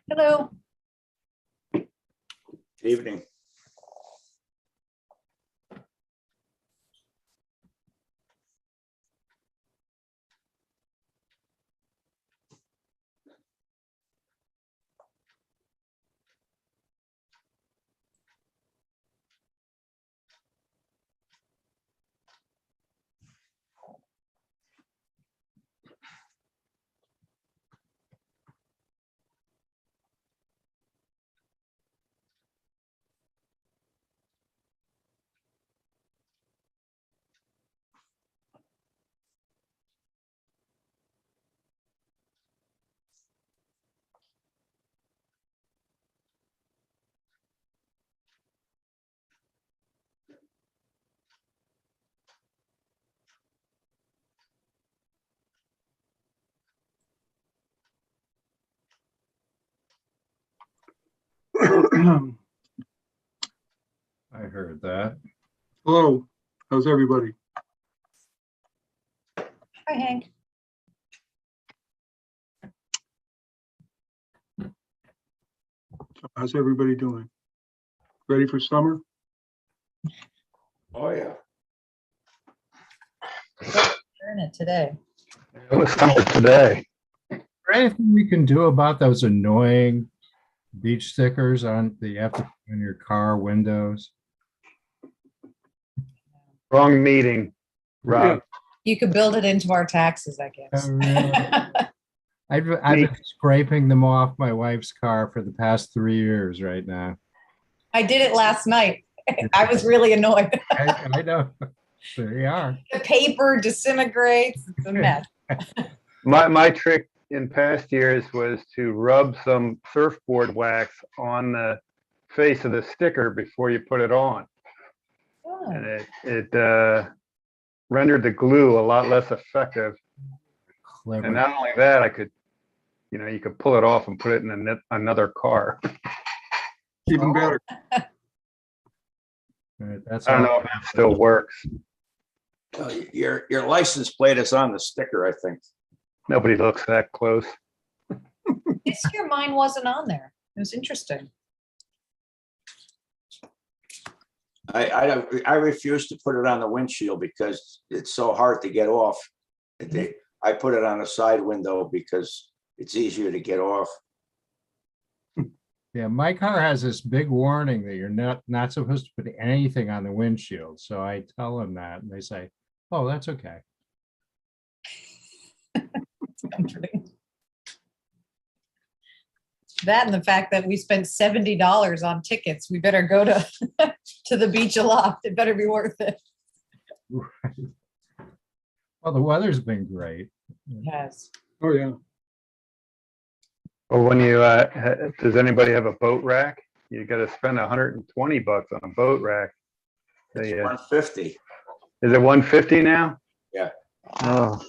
Hello. Evening. I heard that. Hello, how's everybody? Hi, Hank. How's everybody doing? Ready for summer? Oh, yeah. We're in it today. It was sunny today. Is there anything we can do about those annoying beach stickers on the on your car windows? Wrong meeting, Rob. You could build it into our taxes, I guess. Oh, really? I've been scraping them off my wife's car for the past 3 years right now. I did it last night. I was really annoyed. I know. There you are. The paper disintegrates. It's a mess. My trick in past years was to rub some surfboard wax on the face of the sticker before you put it on. Oh, And it rendered the glue a lot less effective. Clever. And not only that, I could, you could pull it off and put it in another car. Even better. That's I don't all. know if that still works. Your license plate is on the sticker, I think. Nobody looks that close. this year mine wasn't on there. It was interesting. I refuse to put it on the windshield because it's so hard to get off. I put it on a side window because it's easier to get off. Yeah, my car has this big warning that you're not supposed to put anything on the windshield. So I tell them that and they say, oh, that's okay. It's comforting. That and the fact that we spent $70 on tickets. We better go to to the beach a lot. It better be worth it. Right. Well, the weather's been great. Yes. Oh, yeah. Well, when you, does anybody have a boat rack? You got to spend $120 on a boat rack. It's Is 150. it 150 now? Yeah. Oh.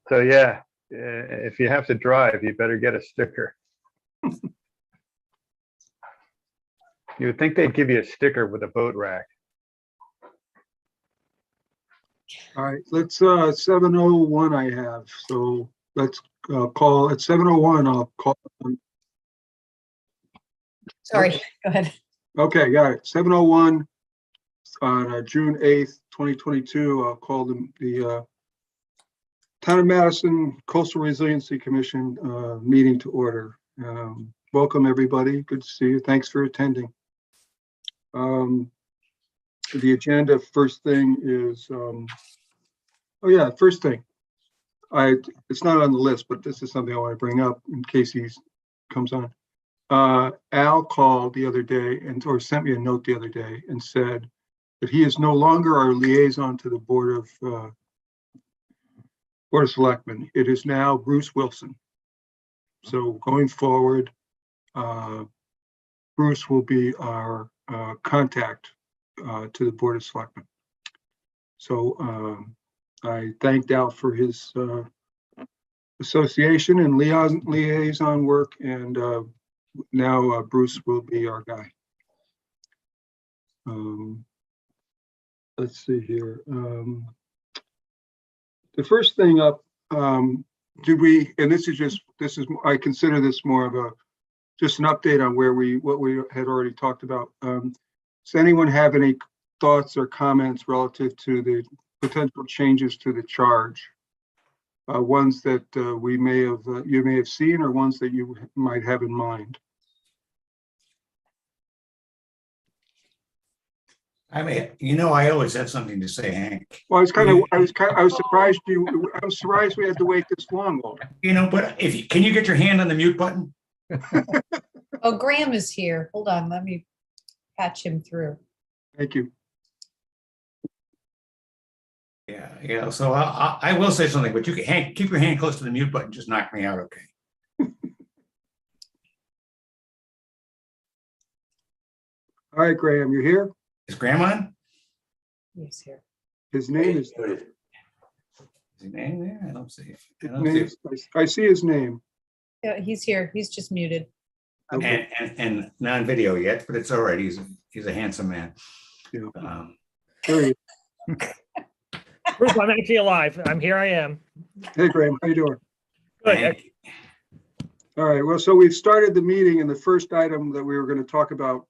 So yeah, if you have to drive, you better get a sticker. You would think they'd give you a sticker with a boat rack. All right, let's 7:01 I have, so let's call at 7:01. I'll call. Sorry. Go ahead. Okay, got it. 7:01 on June 8th, 2022. I'll call the Town of Madison Coastal Resiliency Commission meeting to order. Welcome, everybody. Good to see you. Thanks for attending. The agenda, first thing is, first thing. It's not on the list, but this is something I want to bring up in case he comes on. Al called the other day or sent me a note the other day and said that he is no longer our liaison to the Board of Selectmen. It is now Bruce Wilson. So going forward, Bruce will be our contact to the Board of Selectmen. So I thanked Al for his association and liaison work, and now Bruce will be our guy. Let's see here. The first thing up did we, and this is, I consider this more of just an update on what we had already talked about. Does anyone have any thoughts or comments relative to the potential changes to the charge? Ones that you may have seen, or ones that you might have in mind? I mean, I always have something to say, Hank. Well, I was surprised we had to wait this long, Walter. But can you get your hand on the mute button? Oh, Graham is here. Hold on, let me patch him through. Thank you. Yeah. So I will say something, but Hank, keep your hand close to the mute button. Just knock me out, okay? All right, Graham, you here? Is Graham on? He's here. His name is. Is his name there? I don't see it. I see his name. Yeah, he's here. He's just muted. Okay. And non-video yet, but it's all right. He's a handsome man. Yeah. There he is. Bruce, I'm actually alive. Here I am. Hey, Graham, how you doing? Good. Hank, All right, well, so we've started the meeting, and the first item that we were going to talk about,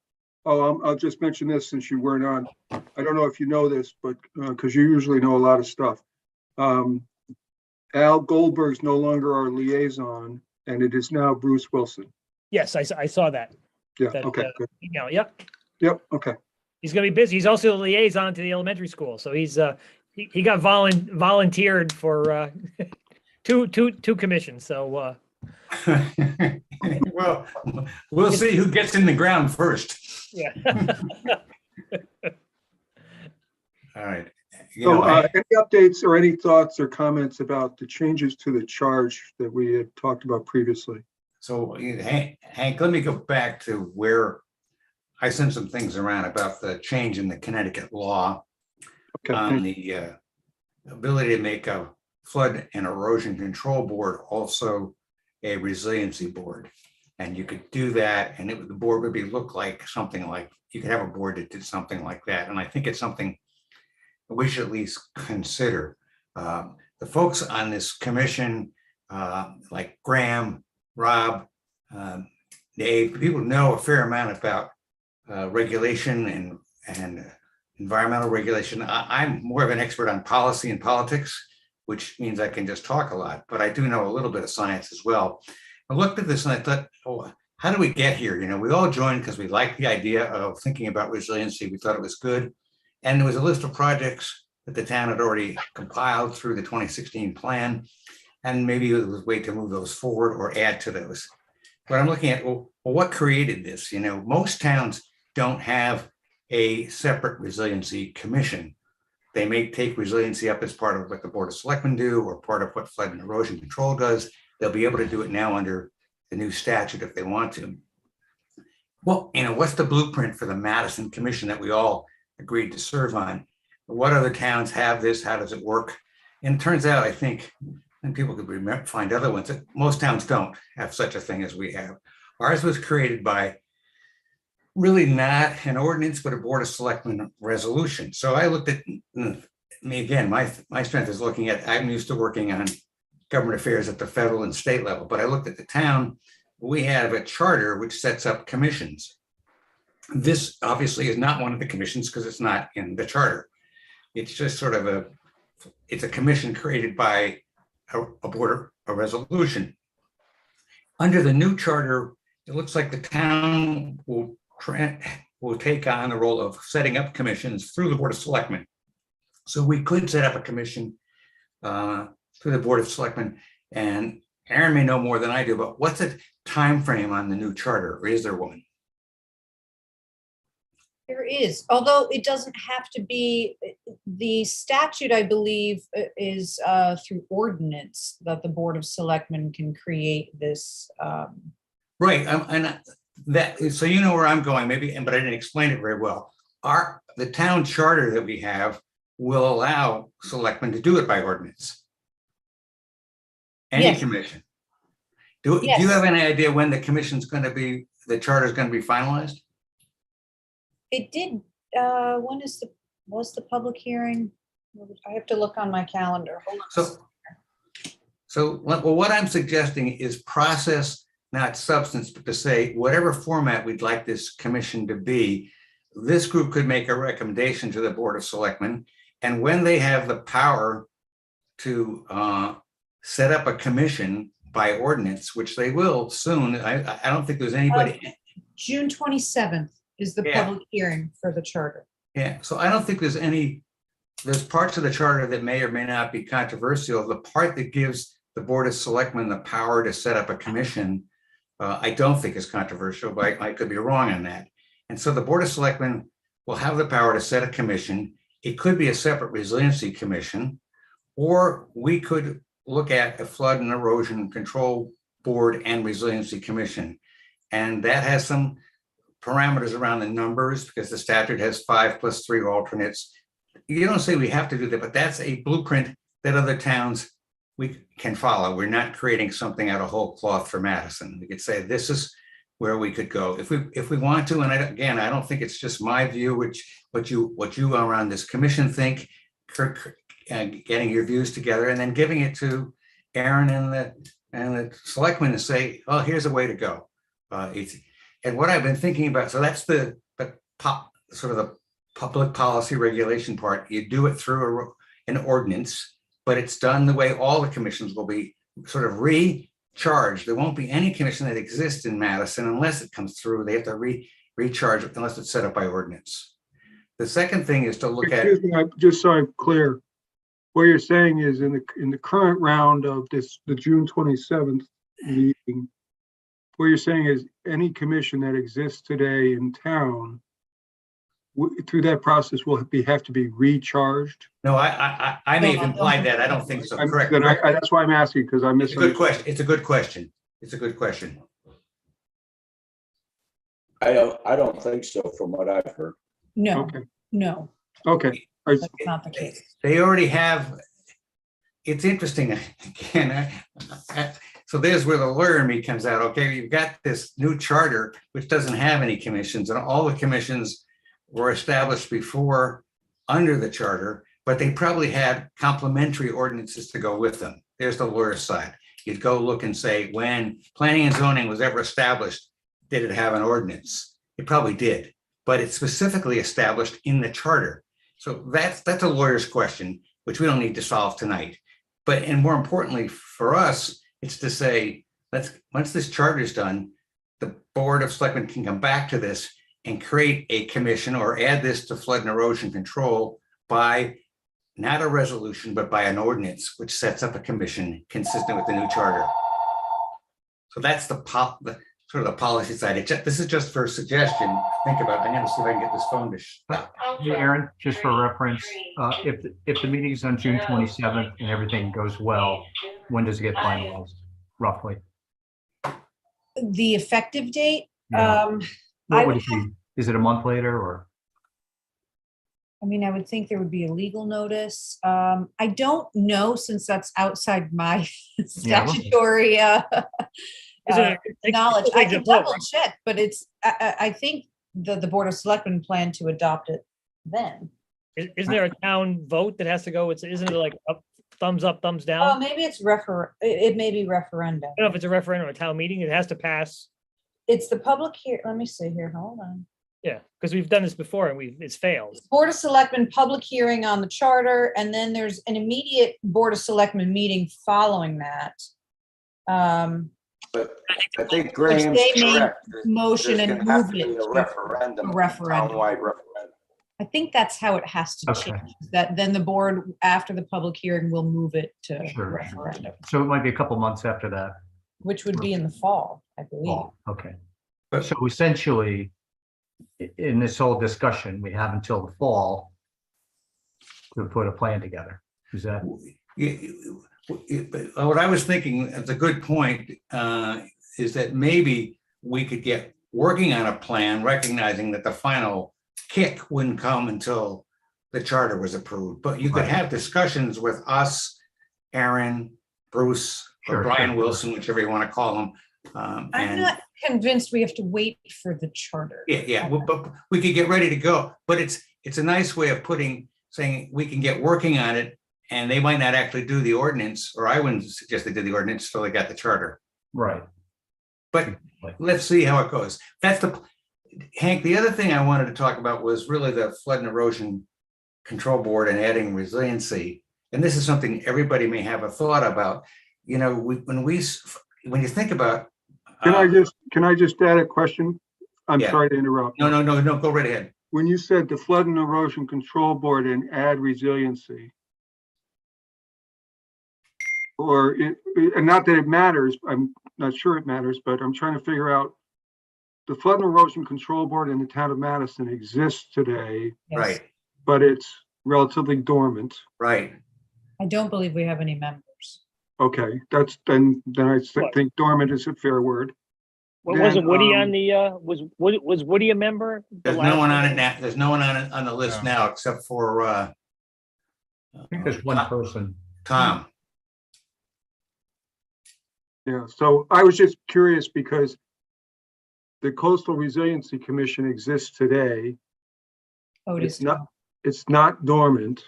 I'll just mention this since you weren't on. I don't know if you know this, but because you usually know a lot of stuff. Al Goldberg's no longer our liaison, and it is now Bruce Wilson. Yes, I saw that. Yeah, That, okay, good. Email. Yep. Yep, okay. He's going to be busy. He's also a liaison to the elementary school. So he got volunteered for two commissions. So well, we'll see who gets in the ground first. yeah. All right. So any updates or any thoughts or comments about the changes to the charge that we had talked about previously? So Hank, let me go back to where I sent some things around about the change in the Connecticut law on the ability to make a flood and erosion control board also a resiliency board. And you could do that, and the board would look like something like, you could have a board that did something like that. And I think it's something we should at least consider. The folks on this commission, like Graham, Rob, Dave, people know a fair amount about regulation and environmental regulation. I'm more of an expert on policy and politics, which means I can just talk a lot, but I do know a little bit of science as well. I looked at this and I thought, oh, how do we get here? We all joined because we liked the idea of thinking about resiliency. We thought it was good. And there was a list of projects that the town had already compiled through the 2016 plan. And maybe it was a way to move those forward or add to those. But I'm looking at, well, what created this? Most towns don't have a separate resiliency commission. They may take resiliency up as part of what the Board of Selectmen do, or part of what flood and erosion control does. They'll be able to do it now under the new statute if they want to. Well, what's the blueprint for the Madison Commission that we all agreed to serve on? What other towns have this? How does it work? And it turns out, I think, and people could find other ones, that most towns don't have such a thing as we have. Ours was created by really not an ordinance, but a Board of Selectmen resolution. So I looked at me again, my strength is looking at, I'm used to working on government affairs at the federal and state level, but I looked at the town. We have a charter which sets up commissions. This obviously is not one of the commissions because it's not in the charter. It's just sort of it's a commission created by a board, a resolution. Under the new charter, it looks like the town will take on the role of setting up commissions through the Board of Selectmen. So we could set up a commission through the Board of Selectmen, and Aaron may know more than I do, but what's the time frame on the new charter, or is there one? There is, although it doesn't have to be, the statute, I believe, is through ordinance that the Board of Selectmen can create this. Right, and that, so you know where I'm going, maybe, but I didn't explain it very well. The town charter that we have will allow selectmen to do it by ordinance. Any Yes. commission. Do Yes. you have any idea when the commission's going to be, the charter is going to be finalized? It did, when was the public hearing? I have to look on my calendar. Hold on. So what I'm suggesting is process, not substance, but to say whatever format we'd like this commission to be, this group could make a recommendation to the Board of Selectmen. And when they have the power to set up a commission by ordinance, which they will soon, I don't think there's anybody. June 27th is the Yeah. public hearing for the charter. Yeah, so I don't think there's parts of the charter that may or may not be controversial. The part that gives the Board of Selectmen the power to set up a commission, I don't think is controversial, but I could be wrong on that. And so the Board of Selectmen will have the power to set a commission. It could be a separate resiliency commission, or we could look at a flood and erosion control board and resiliency commission. And that has some parameters around the numbers because the statute has 5 + 3 alternates. You don't say we have to do that, but that's a blueprint that other towns we can follow. We're not creating something out of whole cloth for Madison. We could say this is where we could go if we want to. And again, I don't think it's just my view, what you around this commission think, getting your views together and then giving it to Aaron and the selectmen to say, oh, here's a way to go. And what I've been thinking about, so that's the sort of the public policy regulation part. You do it through an ordinance, but it's done the way all the commissions will be sort of recharged. There won't be any commission that exists in Madison unless it comes through. They have to recharge it unless it's set up by ordinance. The second thing is to look at. Excuse me, just so I'm clear, what you're saying is in the current round of the June 27th meeting, what you're saying is any commission that exists today in town, through that process will have to be recharged. No, I may have implied that. I don't think so. Correct. That's why I'm asking, because I missed. It's a good question. It's a good question. It's a good question. I don't think so from what I've heard. No, Okay. no, Okay. that's not the case. They already have. It's interesting. Again, so there's where the lawyer in me comes out. Okay, you've got this new charter which doesn't have any commissions, and all the commissions were established before under the charter, but they probably had complementary ordinances to go with them. There's the lawyer side. You'd go look and say, when planning and zoning was ever established, did it have an ordinance? It probably did, but it's specifically established in the charter. So that's a lawyer's question, which we don't need to solve tonight. But, and more importantly for us, it's to say, once this charter is done, the Board of Selectmen can come back to this and create a commission or add this to flood and erosion control by not a resolution, but by an ordinance, which sets up a commission consistent with the new charter. So that's the sort of the policy side. This is just for a suggestion. Think about it. I'm going to see if I can get this phone to stop. Hey, Aaron, just for reference, if the meeting's on June 27th and everything goes well, when does it get finalized, roughly? The effective date, Yeah. What would it be? Is it a month later or? I mean, I would think there would be a legal notice. I don't know, since that's outside my statutory knowledge. I can double check, but I think the Board of Selectmen plan to adopt it then. Isn't there a town vote that has to go? Isn't it like thumbs up, thumbs down? Oh, maybe it's it may be referendum. I don't know if it's a referendum or a town meeting. It has to pass. It's the public here. Let me see here. Hold on. Yeah, because we've done this before and it's failed. Board of Selectmen public hearing on the charter, and then there's an immediate Board of Selectmen meeting following that. But I think Graham's they may correct. motion There's and gonna have move to be it a to referendum, a referendum. townwide referendum. I think that's how it has to Okay. change. That then the board, after the public hearing, will move it to Sure. referendum, So it might be a couple months after that. which would be in the fall, I believe. Oh, okay. So essentially, in this whole discussion, we have until the fall to put a plan together. Is that? What I was thinking, it's a good point, is that maybe we could get working on a plan, recognizing that the final kick wouldn't come until the charter was approved. But you could have discussions with us, Aaron, Bruce, or Brian Wilson, whichever you want to call him. I'm not convinced we have to wait for the charter. Yeah, but we could get ready to go. But it's a nice way of saying we can get working on it And they might not actually do the ordinance, or I wouldn't suggest they did the ordinance until they got the charter. Right. But let's see how it goes. Hank, the other thing I wanted to talk about was really the flood and erosion control board and adding resiliency. And this is something everybody may have a thought about. You know, when you think about. Can I just add a question? I'm Yeah. sorry to interrupt. No, go right ahead. When you said the flood and erosion control board and add resiliency, and not that it matters, I'm not sure it matters, but I'm trying to figure out, the flood and erosion control board in the town of Madison exists today, Yes. Right, but it's relatively dormant. right. I don't believe we have any members. Okay, then think dormant is a fair word. Wasn't Woody Then, on the, was Woody a member? There's no one on it now. There's no one on the list No. now except for I think there's one person. Tom. Yeah, so I was just curious because the Coastal Resiliency Commission exists today. Otis. It's not dormant.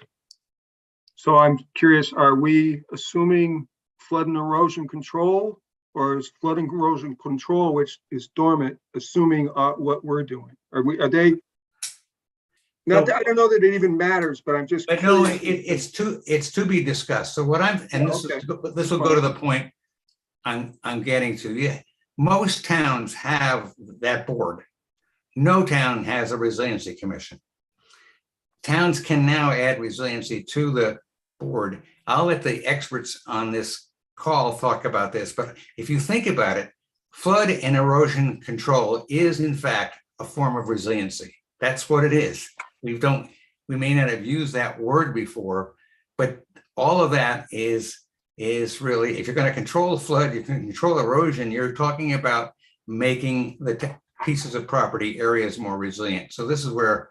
So I'm curious, are we assuming flood and erosion control, or is flood and erosion control, which is dormant, assuming what we're doing? Are they? Not that, I don't know that it even matters, but I'm just. But no, curious. it's to be discussed. So what this will go to the point I'm getting to. Yeah, most towns have that board. No town has a resiliency commission. Towns can now add resiliency to the board. I'll let the experts on this call talk about this, but if you think about it, flood and erosion control is in fact a form of resiliency. That's what it is. We may not have used that word before, but all of that is really, if you're going to control flood, you can control erosion, you're talking about making the pieces of property areas more resilient. So this is where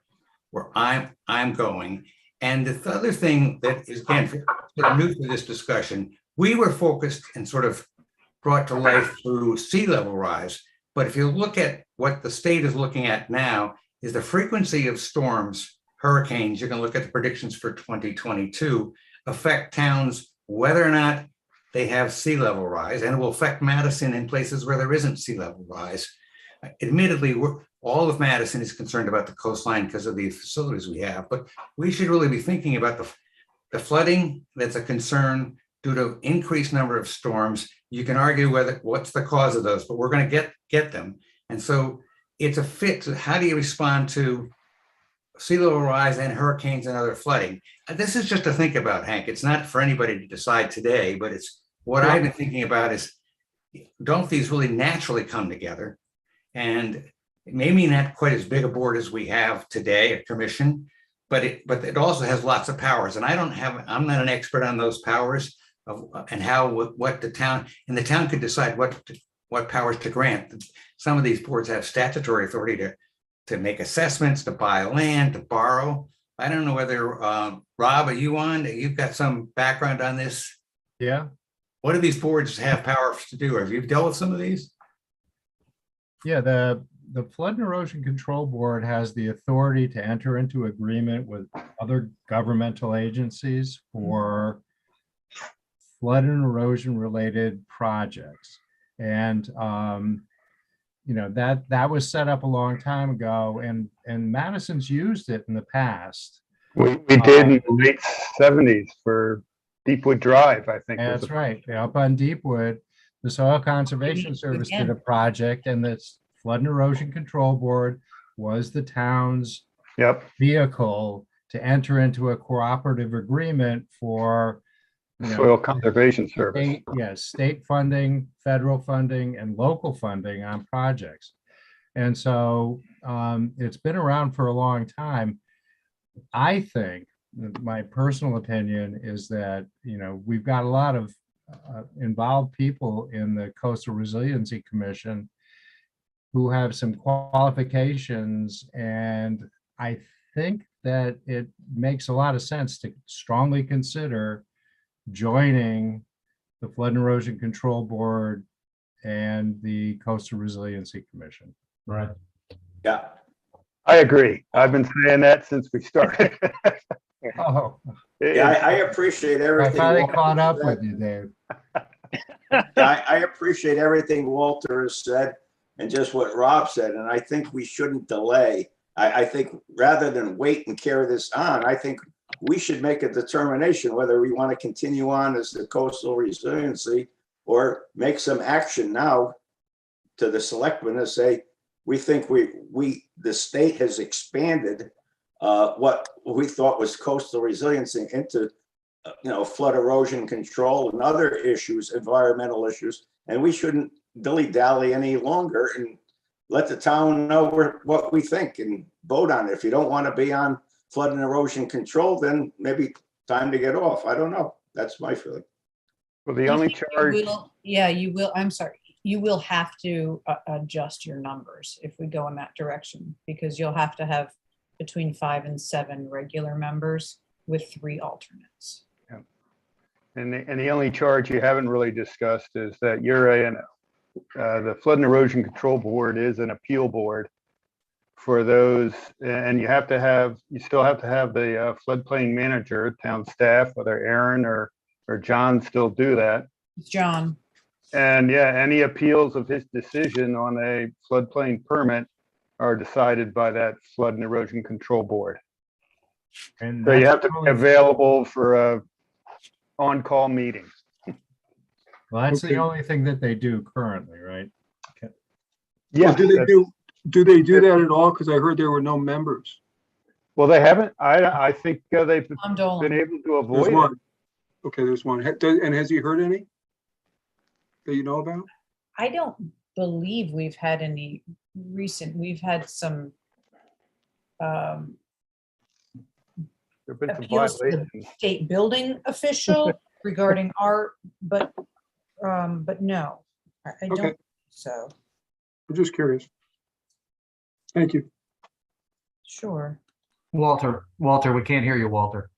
I'm going. And the other thing that is, again, sort of new to this discussion, we were focused and sort of brought to life through sea level rise. But if you look at what the state is looking at now, is the frequency of storms, hurricanes, you can look at the predictions for 2022, affect towns whether or not they have sea level rise, and it will affect Madison in places where there isn't sea level rise. Admittedly, all of Madison is concerned about the coastline because of the facilities we have, but we should really be thinking about the flooding that's a concern due to increased number of storms. You can argue what's the cause of those, but we're going to get them. And so it's a fit to how do you respond to sea level rise and hurricanes and other flooding. This is just to think about, Hank. It's not for anybody to decide today, but it's what I've been thinking about is, don't these really naturally come together? And maybe not quite as big a board as we have today, a commission, but it also has lots of powers. And I'm not an expert on those powers and what the town could decide what powers to grant. Some of these boards have statutory authority to make assessments, to buy land, to borrow. I don't know whether, Rob, are you on? You've got some background on this. Yeah. What do these boards have powers to do? Have you dealt with some of these? Yeah, the Flood and Erosion Control Board has the authority to enter into agreement with other governmental agencies for flood and erosion related projects. And that was set up a long time ago, and Madison's used it in the past. We did in the late 70s for Deepwood Drive, I think. That's right. Up on Deepwood, the Soil Conservation Service did a project, and the Flood and Erosion Control Board was the town's vehicle to enter into a cooperative agreement for Soil Conservation Service. State funding, federal funding, and local funding on projects. And so it's been around for a long time. I think my personal opinion is that, we've got a lot of involved people in the Coastal Resiliency Commission who have some qualifications, and I think that it makes a lot of sense to strongly consider joining the Flood and Erosion Control Board and the Coastal Resiliency Commission. Right. Yeah. I agree. I've been saying that since we started. Oh, Yeah, I appreciate I everything. finally Walter caught up said. with you, Dave. I appreciate everything Walter has said and just what Rob said. And I think we shouldn't delay. I think rather than wait and carry this on, I think we should make a determination whether we want to continue on as the coastal resiliency or make some action now to the selectmen to say, we think the state has expanded what we thought was coastal resiliency into flood erosion control and other issues, environmental issues, and we shouldn't dilly-dally any longer and let the town know what we think and vote on it. If you don't want to be on flood and erosion control, then maybe time to get off. I don't know. That's my feeling. Well, the I only think charge, you will, I'm sorry, you will have to adjust your numbers if we go in that direction, because you'll have to have between 5 and 7 regular members with 3 alternates. and the only charge you haven't really discussed is that the Flood and Erosion Control Board is an appeal board for those, and you still have to have the floodplain manager, town staff, whether Aaron or John still do that. John. And yeah, any appeals of his decision on a floodplain permit are decided by that Flood and Erosion Control Board. And So you that's have to be totally- available for on-call meetings. Well, that's Okay. the only thing that they do currently, right? Yeah. Do they do that at all? Because I heard there were no members. Well, they haven't. I think they've Tom been Dolan. able to There's avoid it. one. Okay, there's one. And has he heard any that you know about? I don't believe we've had any we've had some There've been some appeals to the violations. state building official regarding but no, I Okay. don't, so, I'm just curious. Thank you. sure. Walter, we can't hear you, Walter.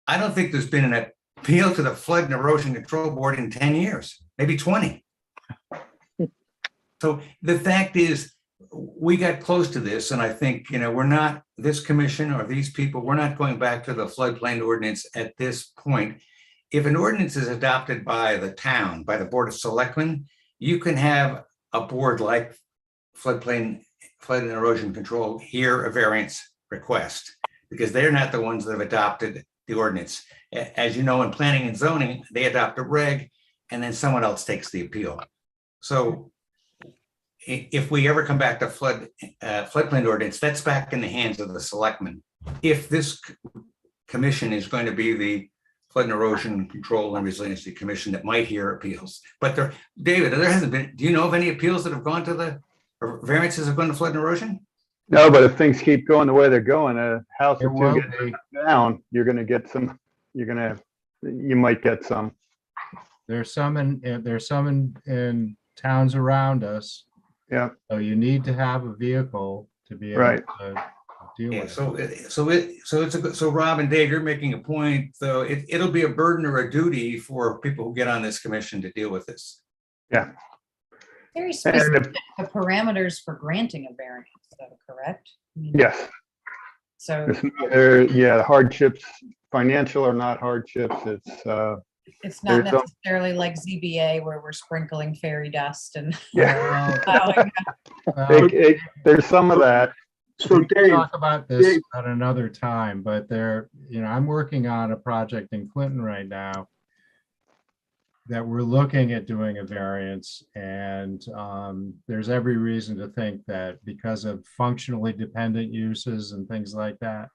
I don't think there's been an appeal to the Flood and Erosion Control Board in 10 years, maybe 20. So the fact is, we got close to this, and I think, we're not, this commission or these people, we're not going back to the floodplain ordinance at this point. If an ordinance is adopted by the town, by the Board of Selectmen, you can have a board like Flood and Erosion Control hear a variance request, because they're not the ones that have adopted the ordinance. As you know, in planning and zoning, they adopt a reg, and then someone else takes the appeal. So if we ever come back to floodplain ordinance, that's back in the hands of the selectmen. If this commission is going to be the Flood and Erosion Control and Resiliency Commission that might hear appeals. But David, there hasn't been, do you know of any appeals that have gone to or variances have gone to flood and erosion? No, but if things keep going the way they're going, a house It or two will gets be. down, you might get some. There's some in towns around us. Yeah. So you need to have a vehicle to be able Right. to deal Yeah, with it. so Rob and Dave, you're making a point, though. It'll be a burden or a duty for people who get on this commission to deal with this. Yeah. Very And specific, the parameters for granting a variance, though, correct? I mean, yes, So the hardships, financial or not hardships, it's there's not some- necessarily like ZBA where we're sprinkling fairy dust and yeah. plowing. Well, There's some of that. So we can Dave, talk about this Dave- at another time, but I'm working on a project in Clinton right now that we're looking at doing a variance, and there's every reason to think that because of functionally dependent uses and things like that,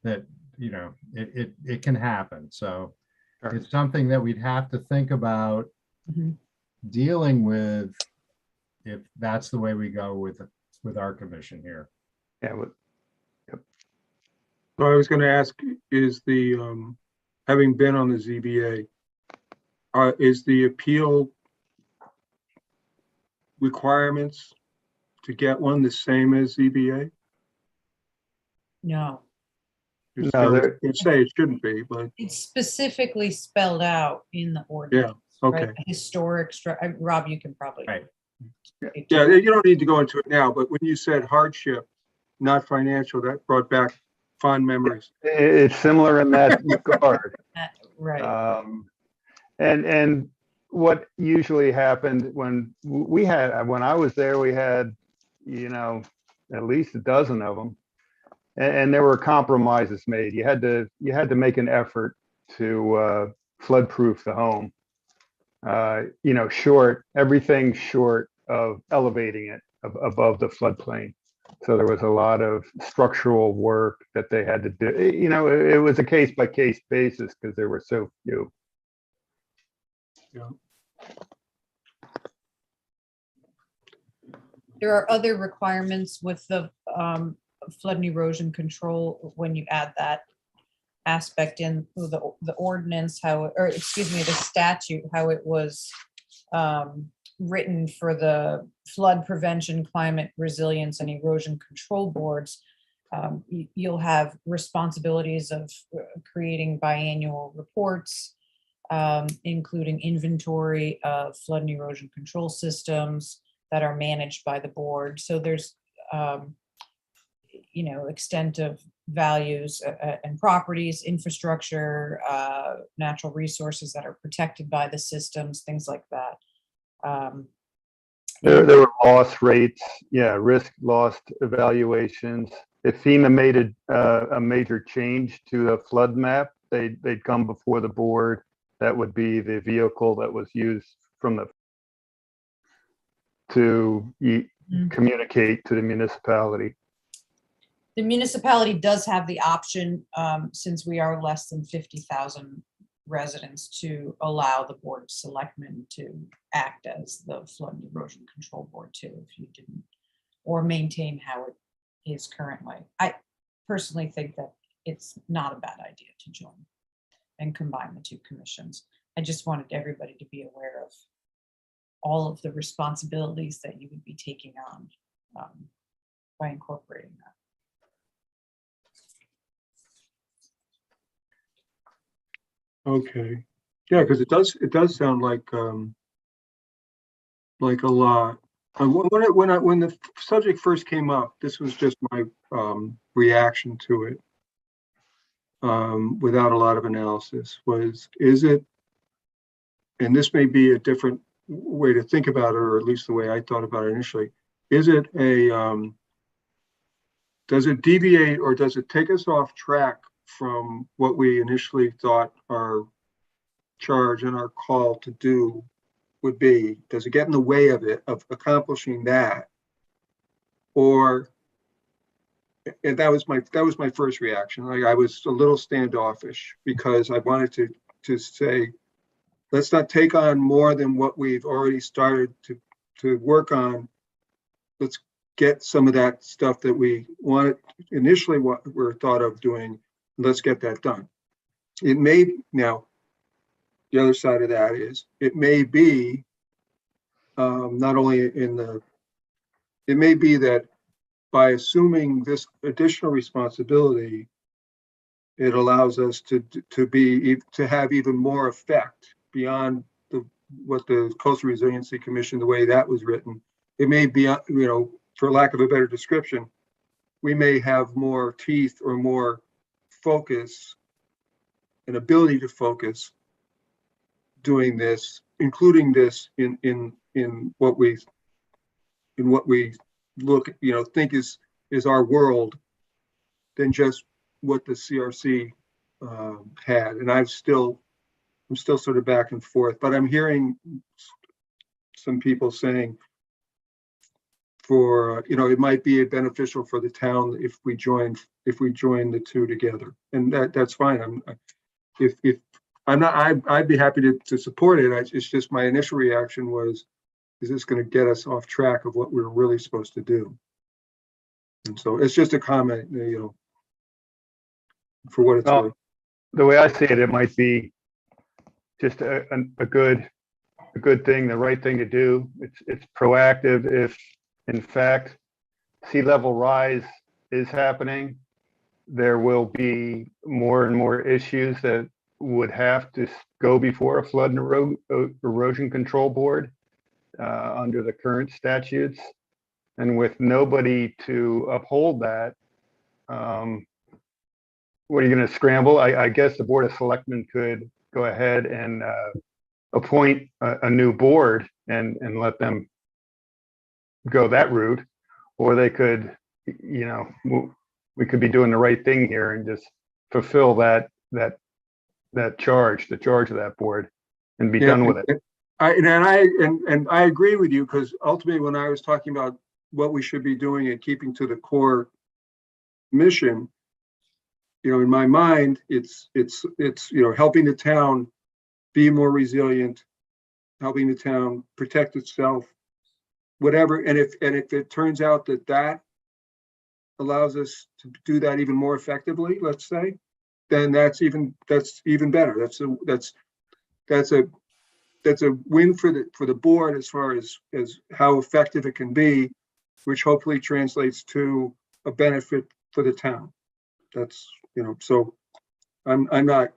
it can happen. So Sure. it's something that we'd have to think about Mhm. dealing with if that's the way we go with our commission here. Yeah, so I was going to ask, is having been on the ZBA, is the appeal requirements to get one the same as ZBA? No, You'd say it shouldn't be, but it's specifically spelled out in the ordinance. okay. Right? Historic, Rob, you can probably. Right. Yeah, you don't need to go into it now, but when you said hardship, not financial, that brought back fond memories. It's similar in that regard. Right. And what usually happened when I was there, we had, at least a dozen of them, and there were compromises made. You had to make an effort to flood-proof the home. Everything short of elevating it above the floodplain. So there was a lot of structural work that they had to do. It was a case by case basis because there were so few. Yeah. There are other requirements with the flood and erosion control when you add that aspect in the ordinance, the statute, how it was written for the flood prevention, climate resilience, and erosion control boards. You'll have responsibilities of creating biannual reports, including inventory of flood and erosion control systems that are managed by the board. So there's, extent of values and properties, infrastructure, natural resources that are protected by the systems, things like that. There were loss rates, risk loss evaluations. If FEMA made a major change to the flood map, they'd come before the board. That would be the vehicle that was used to communicate to the municipality. The municipality does have the option, since we are less than 50,000 residents, to allow the Board of Selectmen to act as the flood and erosion control board too, if you didn't, or maintain how it is currently. I personally think that it's not a bad idea to join and combine the two commissions. I just wanted everybody to be aware of all of the responsibilities that you would be taking on by incorporating that. Okay, yeah, because it does sound like a lot. When the subject first came up, this was just my reaction to it, without a lot of analysis. Is it, and this may be a different way to think about it, or at least the way I thought about it initially. Is it does it deviate, or does it take us off track from what we initially thought our charge and our call to do would be? Does it get in the way of accomplishing that? Or, and that was my first reaction. Like, I was a little standoffish because I wanted to say, let's not take on more than what we've already started to work on. Let's get some of that stuff that we wanted initially, what we're thought of doing. Let's get that done. It may, now, the other side of that is, it may be not only it may be that by assuming this additional responsibility, it allows us to have even more effect beyond what the Coastal Resiliency Commission, the way that was written. It may be, for lack of a better description, we may have more teeth or more focus, an ability to focus doing this, including this in what we look, think is our world, than just what the CRC had. And I'm still sort of back and forth, but I'm hearing some people saying it might be beneficial for the town if we join the two together, and that's fine. I'd be happy to support it. It's just my initial reaction was, is this going to get us off track of what we're really supposed to do? And so it's just a comment, for what it's worth. The way I see it, it might be just a good thing, the right thing to do. It's proactive. If in fact sea level rise is happening, there will be more and more issues that would have to go before a flood and erosion control board under the current statutes. And with nobody to uphold that, what are you going to scramble? I guess the Board of Selectmen could go ahead and appoint a new board and let them go that route, or they could, you know, we could be doing the right thing here and just fulfill that charge, the charge of that board, and be done with it. I agree with you, because ultimately, when I was talking about what we should be doing and keeping to the core mission, you know, in my mind, it's you know, helping the town be more resilient, helping the town protect itself, whatever. And if it turns out that allows us to do that even more effectively, let's say, then that's even better. That's a win for the board as far as how effective it can be, which hopefully translates to a benefit for the town. That's, you know, so I'm not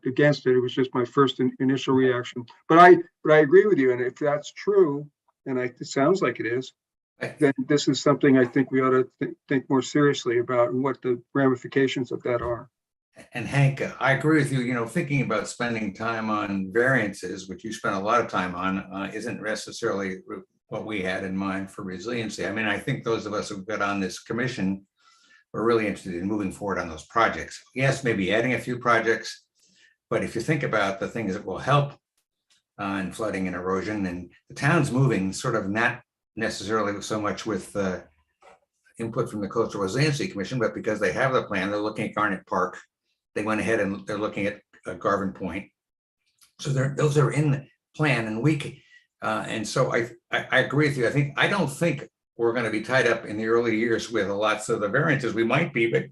against it. It was just my first initial reaction. But I agree with you. And if that's true, and it sounds like it is, then this is something I think we ought to think more seriously about, and what the ramifications of that are. And Hank, I agree with you. You know, thinking about spending time on variances, which you spent a lot of time on, isn't necessarily what we had in mind for resiliency. I mean, I think those of us who got on this commission were really interested in moving forward on those projects. Yes, maybe adding a few projects, but if you think about the things that will help in flooding and erosion, and the town's moving sort of not necessarily so much with input from the Coastal Resiliency Commission, but because they have the plan, they're looking at Garnet Park. They went ahead and they're looking at Garvin Point. So those are in the plan, and so I agree with you. I don't think we're going to be tied up in the early years with lots of the variances. We might be, but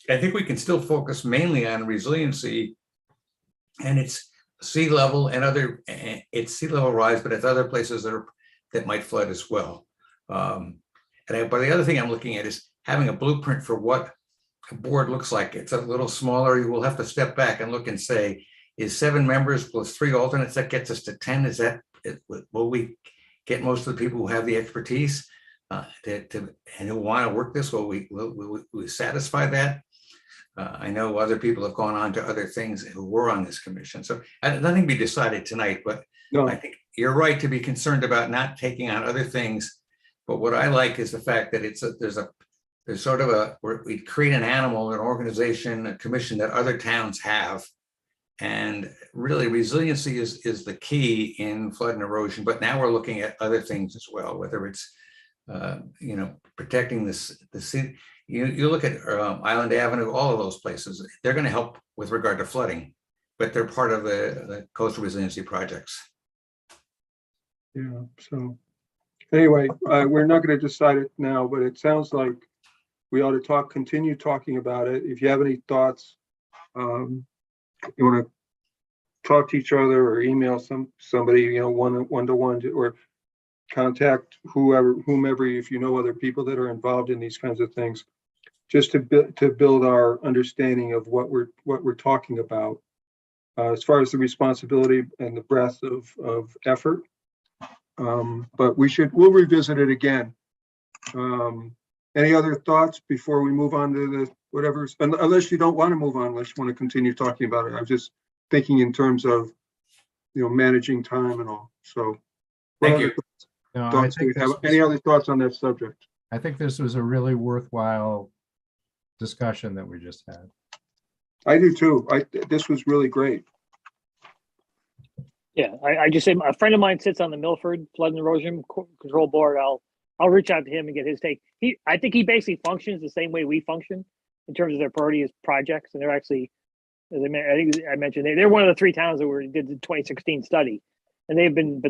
I think we can still focus mainly on resiliency, and it's sea level and it's sea level rise, but it's other places that might flood as well. But the other thing I'm looking at is having a blueprint for what a board looks like. It's a little smaller. You will have to step back and look and say, is 7 members plus 3 alternates, that gets us to 10? Will we get most of the people who have the expertise and who want to work this? Will we satisfy that? I know other people have gone on to other things who were on this commission. So nothing to be decided tonight, but no. I think you're right to be concerned about not taking on other things. But what I like is the fact that there's sort of we create an animal, an organization, a commission that other towns have. And really resiliency is the key in flood and erosion, but now we're looking at other things as well, whether it's, you know, protecting the sea. You look at Island Avenue, all of those places, they're going to help with regard to flooding, but they're part of the coastal resiliency projects. Yeah, so anyway, we're not going to decide it now, but it sounds like we ought to continue talking about it. If you have any thoughts, you want to talk to each other or email somebody, you know, one-to-one, or contact whomever, if you know other people that are involved in these kinds of things, just to build our understanding of what we're talking about as far as the responsibility and the breadth of effort. But we'll revisit it again. Any other thoughts before we move on to the whatever, unless you don't want to move on, unless you want to continue talking about it? I'm just thinking in terms of, you know, managing time and all. So thank you. No, any other thoughts on that subject? I think this was a really worthwhile discussion that we just had. I do too. This was really great. Yeah, I just say a friend of mine sits on the Milford Flood and Erosion Control Board. I'll reach out to him and get his take. I think he basically functions the same way we function in terms of their priority as projects, and they're actually, as I think I mentioned, they're one of the 3 towns that did the 2016 study, and they've been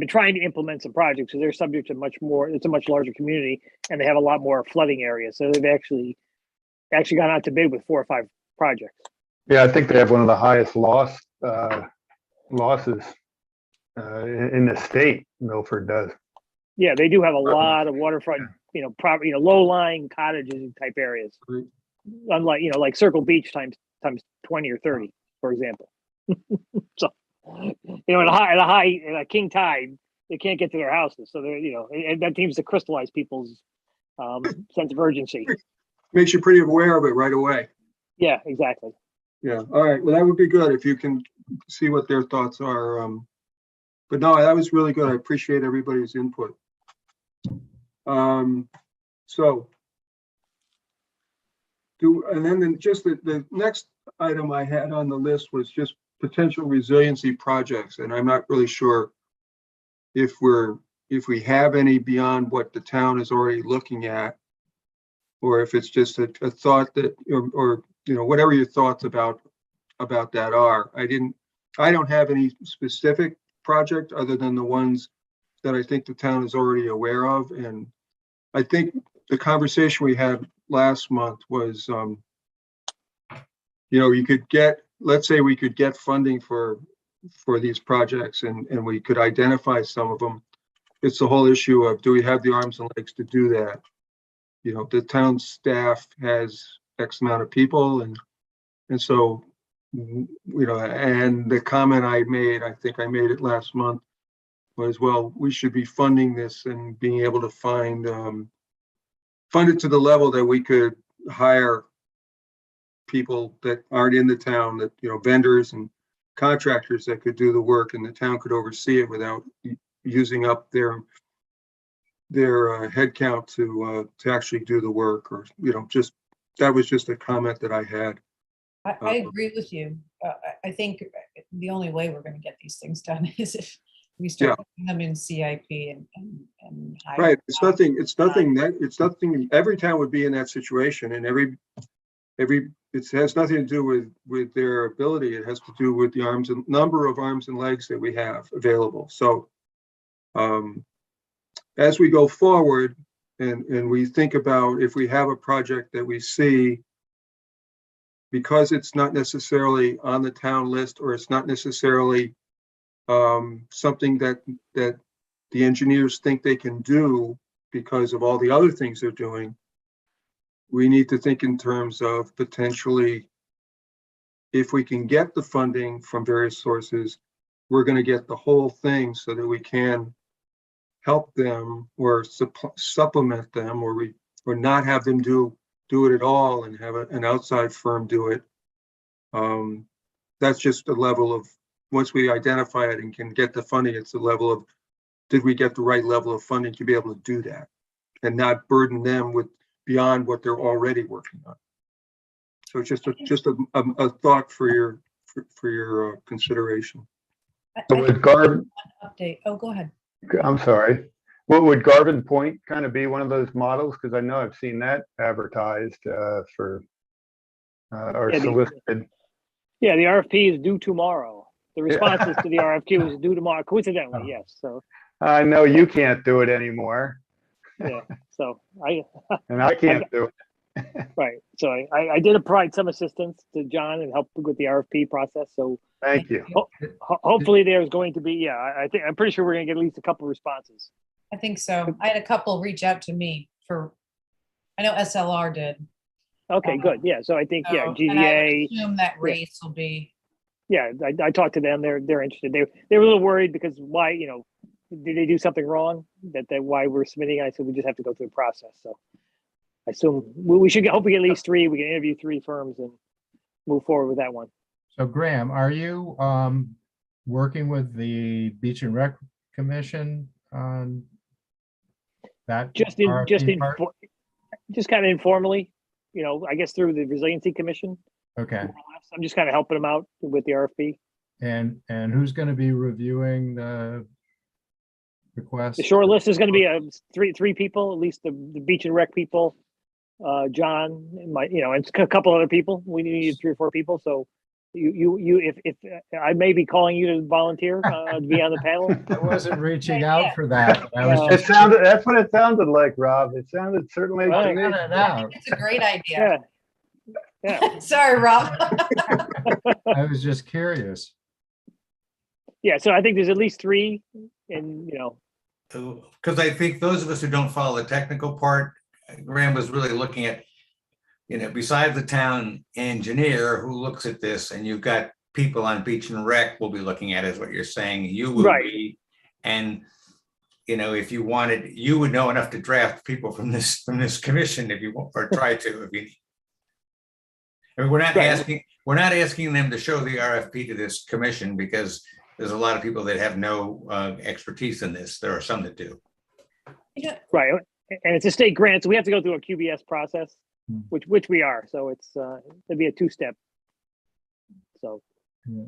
trying to implement some projects, so they're subject to much more. It's a much larger community, and they have a lot more flooding areas. So they've actually gone out to bid with 4 or 5 projects. Yeah, I think they have one of the highest losses in the state. Milford does. Yeah, they do have a lot of waterfront, you know, property, you know, low-lying cottages type areas. Unlike, you know, like Circle Beach times 20 or 30, for example. So, you know, at a king tide, they can't get to their houses. So they're, and that seems to crystallize people's sense of urgency. Makes you pretty aware of it right away. Yeah, exactly. Yeah, all right. Well, that would be good if you can see what their thoughts are. But no, that was really good. I appreciate everybody's input. So and then just the next item I had on the list was just potential resiliency projects. And I'm not really sure if we have any beyond what the town is already looking at, or if it's just a thought that, or whatever your thoughts about that are. I don't have any specific project other than the ones that I think the town is already aware of. And I think the conversation we had last month was, you could let's say we could get funding for these projects and we could identify some of them. It's the whole issue of, do we have the arms and legs to do that? The town staff has X amount of people, and so, and the comment I think I made it last month, was, well, we should be funding this and being able to fund it to the level that we could hire people that aren't in the town, that, vendors and contractors that could do the work, and the town could oversee it without using up their headcount to actually do the work, or that was just a comment that I had. I agree with you. I think the only way we're going to get these things done is if we start putting them in CIP and right. It's nothing. Every town would be in that situation, and it has nothing to do with their ability. It has to do with the number of arms and legs that we have available. So, as we go forward and we think about if we have a project that we see, because it's not necessarily on the town list, or it's not necessarily something that the engineers think they can do because of all the other things they're doing, we need to think in terms of potentially, if we can get the funding from various sources, we're going to get the whole thing so that we can help them or supplement them, or not have them do it at all and have an outside firm do it. That's just a level of, once we identify it and can get the funding, it's the level of, did we get the right level of funding to be able to do that and not burden them with beyond what they're already working on. So it's just a thought for your consideration. With Garvin, update. Oh, go ahead. I'm sorry. What would Garvin Point kind of be one of those models? Because I know I've seen that advertised or solicited. Yeah, the RFP is due tomorrow. The responses to the RFQ is due tomorrow, coincidentally, yes. So I know you can't do it anymore. Yeah, so and I can't do it. Right. So I did provide some assistance to John and help with the RFP process. So thank you. Hopefully there's going to be, I'm pretty sure we're going to get at least a couple responses. I think so. I had a couple reach out to me I know SLR did. Okay, good. Yeah. So I think, and GVA. I would assume that race will be. Yeah, I talked to them. They're interested. They were a little worried because why, did they do something wrong? That why we're submitting? I said we just have to go through the process. So I assume we should hope we get at least 3. We can interview 3 firms and move forward with that one. So Graham, are you working with the Beach and Rec Commission on that? Just kind of informally, I guess through the Resiliency Commission. Okay. I'm just kind of helping them out with the RFP. And who's going to be reviewing the request? The short list is going to be three people, at least the Beach and Rec people, John, and and a couple other people. We need 3 or 4 people. So if I may be calling you to volunteer to be on the panel. I wasn't reaching out for that. That's what it sounded like, Rob. It sounded certainly to me. It's a great idea. Yeah. Sorry, Rob. I was just curious. Yeah, so I think there's at least 3, and because I think those of us who don't follow the technical part, Graham was really looking at, besides the town engineer who looks at this, and you've got people on Beach and Rec will be looking at, is what you're saying. You will be, and if you wanted, you would know enough to draft people from this commission if you want, or try to, if you. I mean, we're not asking them to show the RFP to this commission because there's a lot of people that have no expertise in this. There are some that do. Right, and it's a state grant, so we have to go through a QBS process, which we are. So it's it'd be a two-step. So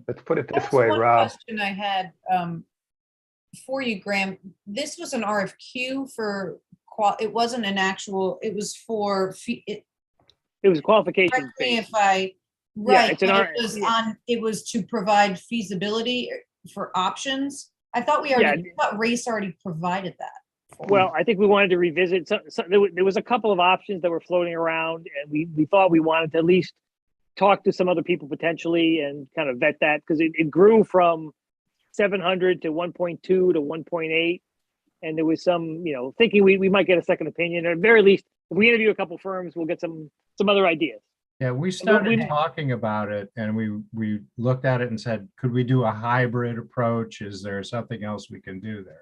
Let's put it this That's way, one Rob. question I had for you, Graham. This was an RFQ for it wasn't an actual. It was for it was qualification. correct me based. if I Yeah, right. it's an But it was It was to provide feasibility for options. I thought we already. I thought Race already provided that. Well, I think we wanted to revisit. There was a couple of options that were floating around, and we thought we wanted to at least talk to some other people potentially and kind of vet that, because it grew from 700 to 1.2 to 1.8, and there was some thinking we might get a second opinion, or at very least if we interview a couple firms, we'll get some other ideas. Yeah, we started talking about it, and we looked at it and said, could we do a hybrid approach? Is there something else we can do there?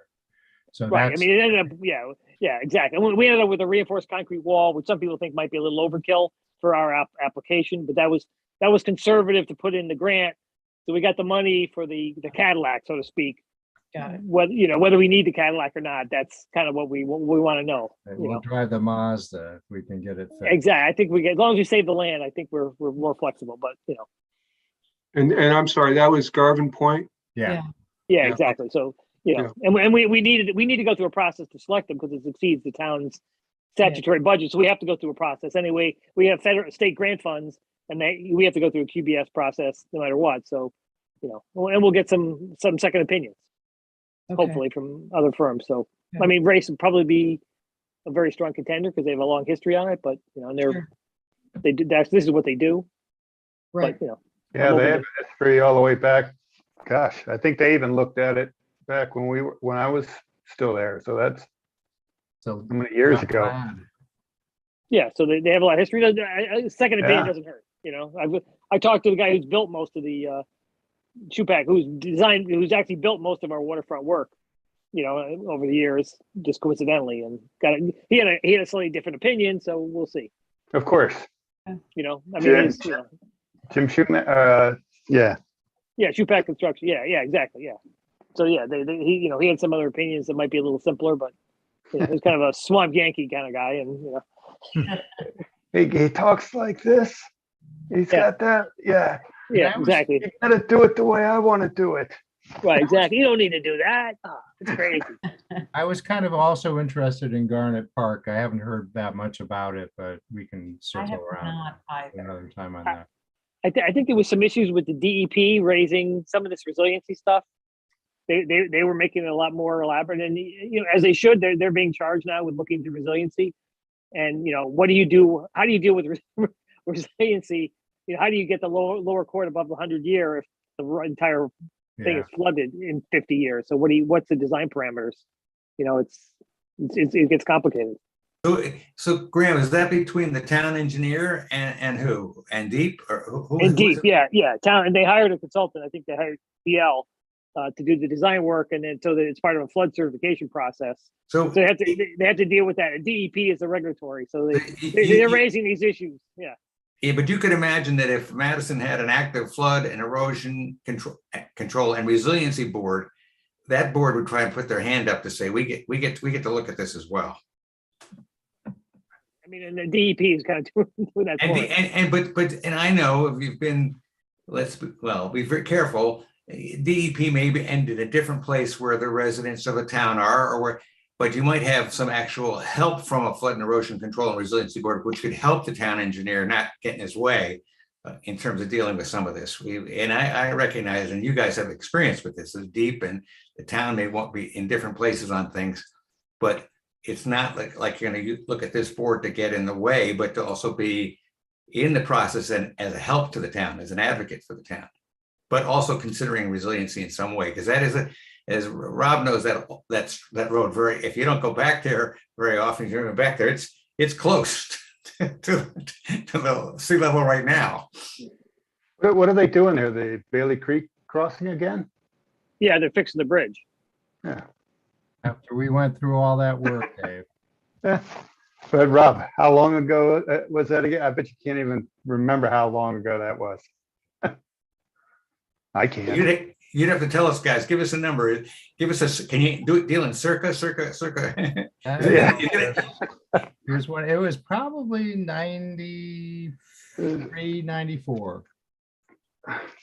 So right. I mean, it ended up, yeah, exactly. And we ended up with a reinforced concrete wall, which some people think might be a little overkill for our application, but that was conservative to put in the grant. So we got the money for the Cadillac, so to speak. Got it. Whether we need the Cadillac or not, that's kind of what we want to know. We'll drive the Mazda if we can get it fixed. Exactly. I think as long as we save the land, I think we're more flexible. But And I'm sorry, that was Garvin Point? Yeah. Yeah, exactly. So and we need to go through a process to select them because it exceeds the town's statutory budget. So we have to go through a process anyway. We have state grant funds, and we have to go through a QBS process no matter what. So and we'll get some second opinions. Okay. Hopefully from other firms. So, I mean, Race would probably be a very strong contender because they have a long history on it, but, and this is what they do. Right. But, Yeah, they have history all the way back. Gosh, I think they even looked at it back when I was still there. So that's So how many years ago. bad. yeah, so they have a lot of history. Second opinion Yeah. doesn't hurt. I talked to the guy who's built most of the Chupak, who's actually built most of our waterfront work, over the years, just coincidentally, and he had a slightly different opinion, so we'll see. Of course. I mean, Jim Schumann, yeah. Yeah, Chupak Construction. Yeah, exactly. Yeah. So yeah, he had some other opinions that might be a little simpler, but he's kind of a swamp Yankee kind of guy, and He talks like this. He's got that. Yeah. Yeah, exactly. You gotta do it the way I want to do it. Right, exactly. You don't need to do that. Oh, it's crazy. I was kind of also interested in Garnet Park. I haven't heard that much about it, but we can I have circle around not either. another time on that. I think there was some issues with the DEP raising some of this resiliency stuff. They were making it a lot more elaborate, and as they should. They're being charged now with looking into resiliency, and what do you do? How do you deal with resiliency? How do you get the lower court above the 100-year if the entire thing is flooded in 50 years? So what's the design parameters? It gets complicated. So Graham, is that between the town engineer and who? And Deep or who? And Deep, yeah. Town, and they hired a consultant. I think they hired PL to do the design work, and then so that it's part of a flood certification process. So they have to deal with that. And DEP is the regulatory, so they're raising these issues. Yeah. Yeah, but you could imagine that if Madison had an active flood and erosion control and resiliency board, that board would try and put their hand up to say, we get to look at this as well. I mean, and the DEP is kind of doing that. And I know if you've been, be very careful. DEP may end in a different place where the residents of the town are, but you might have some actual help from a flood and erosion control and resiliency board, which could help the town engineer not get in his way in terms of dealing with some of this. I recognize, and you guys have experience with this, is deep, and the town may want to be in different places on things, but it's not like you're going to look at this board to get in the way, but to also be in the process and as a help to the town, as an advocate for the town, but also considering resiliency in some way, because that is as Rob knows, that road if you don't go back there very often, if you're going back there, it's close to the sea level right now. What are they doing there? The Bailey Creek crossing again? Yeah, they're fixing the bridge. Yeah. After we went through all that work, Dave. But Rob, how long ago was that again? I bet you can't even remember how long ago that was. I can't. You'd have to tell us, guys. Give us a number. Give us a. Can you deal in circa? Yeah. Here's what it was, probably 93, 94.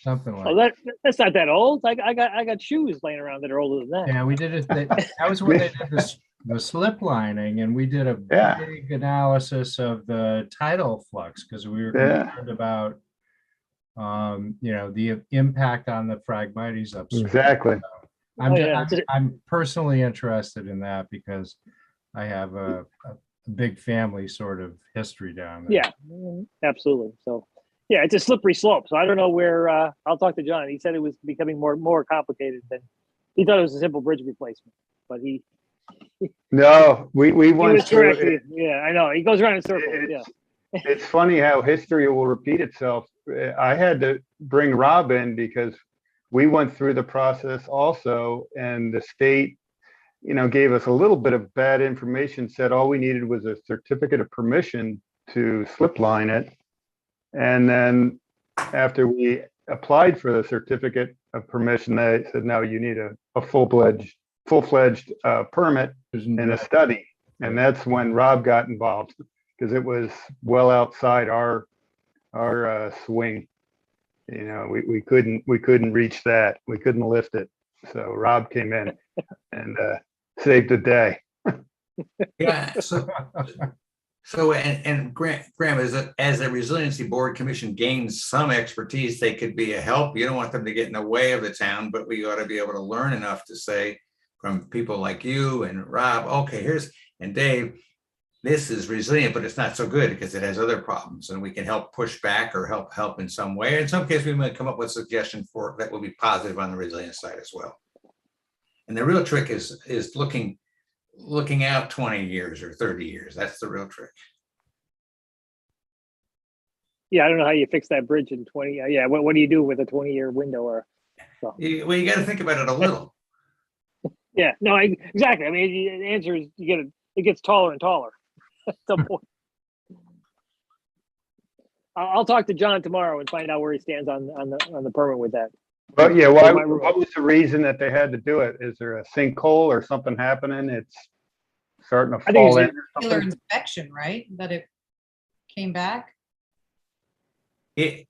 Something like Oh, that's not that old. I got shoes laying around that are older than that. Yeah, we did it. That was when they did the slip lining, and we did a Yeah. big analysis of the tidal flux because we were Yeah. concerned about, the impact on the Phragmites upstream. Exactly. I'm personally interested in that because I have a big family sort of history down there. Yeah, absolutely. So, yeah, it's a slippery slope. So I don't know where. I'll talk to John. He said it was becoming more complicated than he thought. It was a simple bridge replacement, but he No, we went was through correct. it. Yeah, I know. He goes around in circles. Yeah. It's funny how history will repeat itself. I had to bring Rob in because we went through the process also, and the state, gave us a little bit of bad information, said all we needed was a certificate of permission to slip line it. And then after we applied for the certificate of permission, they said, no, you need a full-fledged permit and a study. And that's when Rob got involved because it was well outside our swing. We couldn't reach that. We couldn't lift it. So Rob came in and saved the day. Yeah. So and Graham, as the Resiliency Board Commission gains some expertise, they could be a help. You don't want them to get in the way of the town, but we ought to be able to learn enough to say from people like you and Rob, okay, and Dave, this is resilient, but it's not so good because it has other problems, and we can help push back or help in some way. In some cases, we might come up with suggestions that will be positive on the resilience side as well. And the real trick is looking out 20 years or 30 years. That's the real trick. Yeah, I don't know how you fix that bridge in 20. Yeah, what do you do with a 20-year window? Or Well, you got to think about it a little. Yeah, no, exactly. I mean, the answer is it gets taller and taller at some point. I'll talk to John tomorrow and find out where he stands on the permit with that. But yeah, what was the reason that they had to do it? Is there a sinkhole or something happening? It's starting to fall in. Regular inspection, right? That it came back. If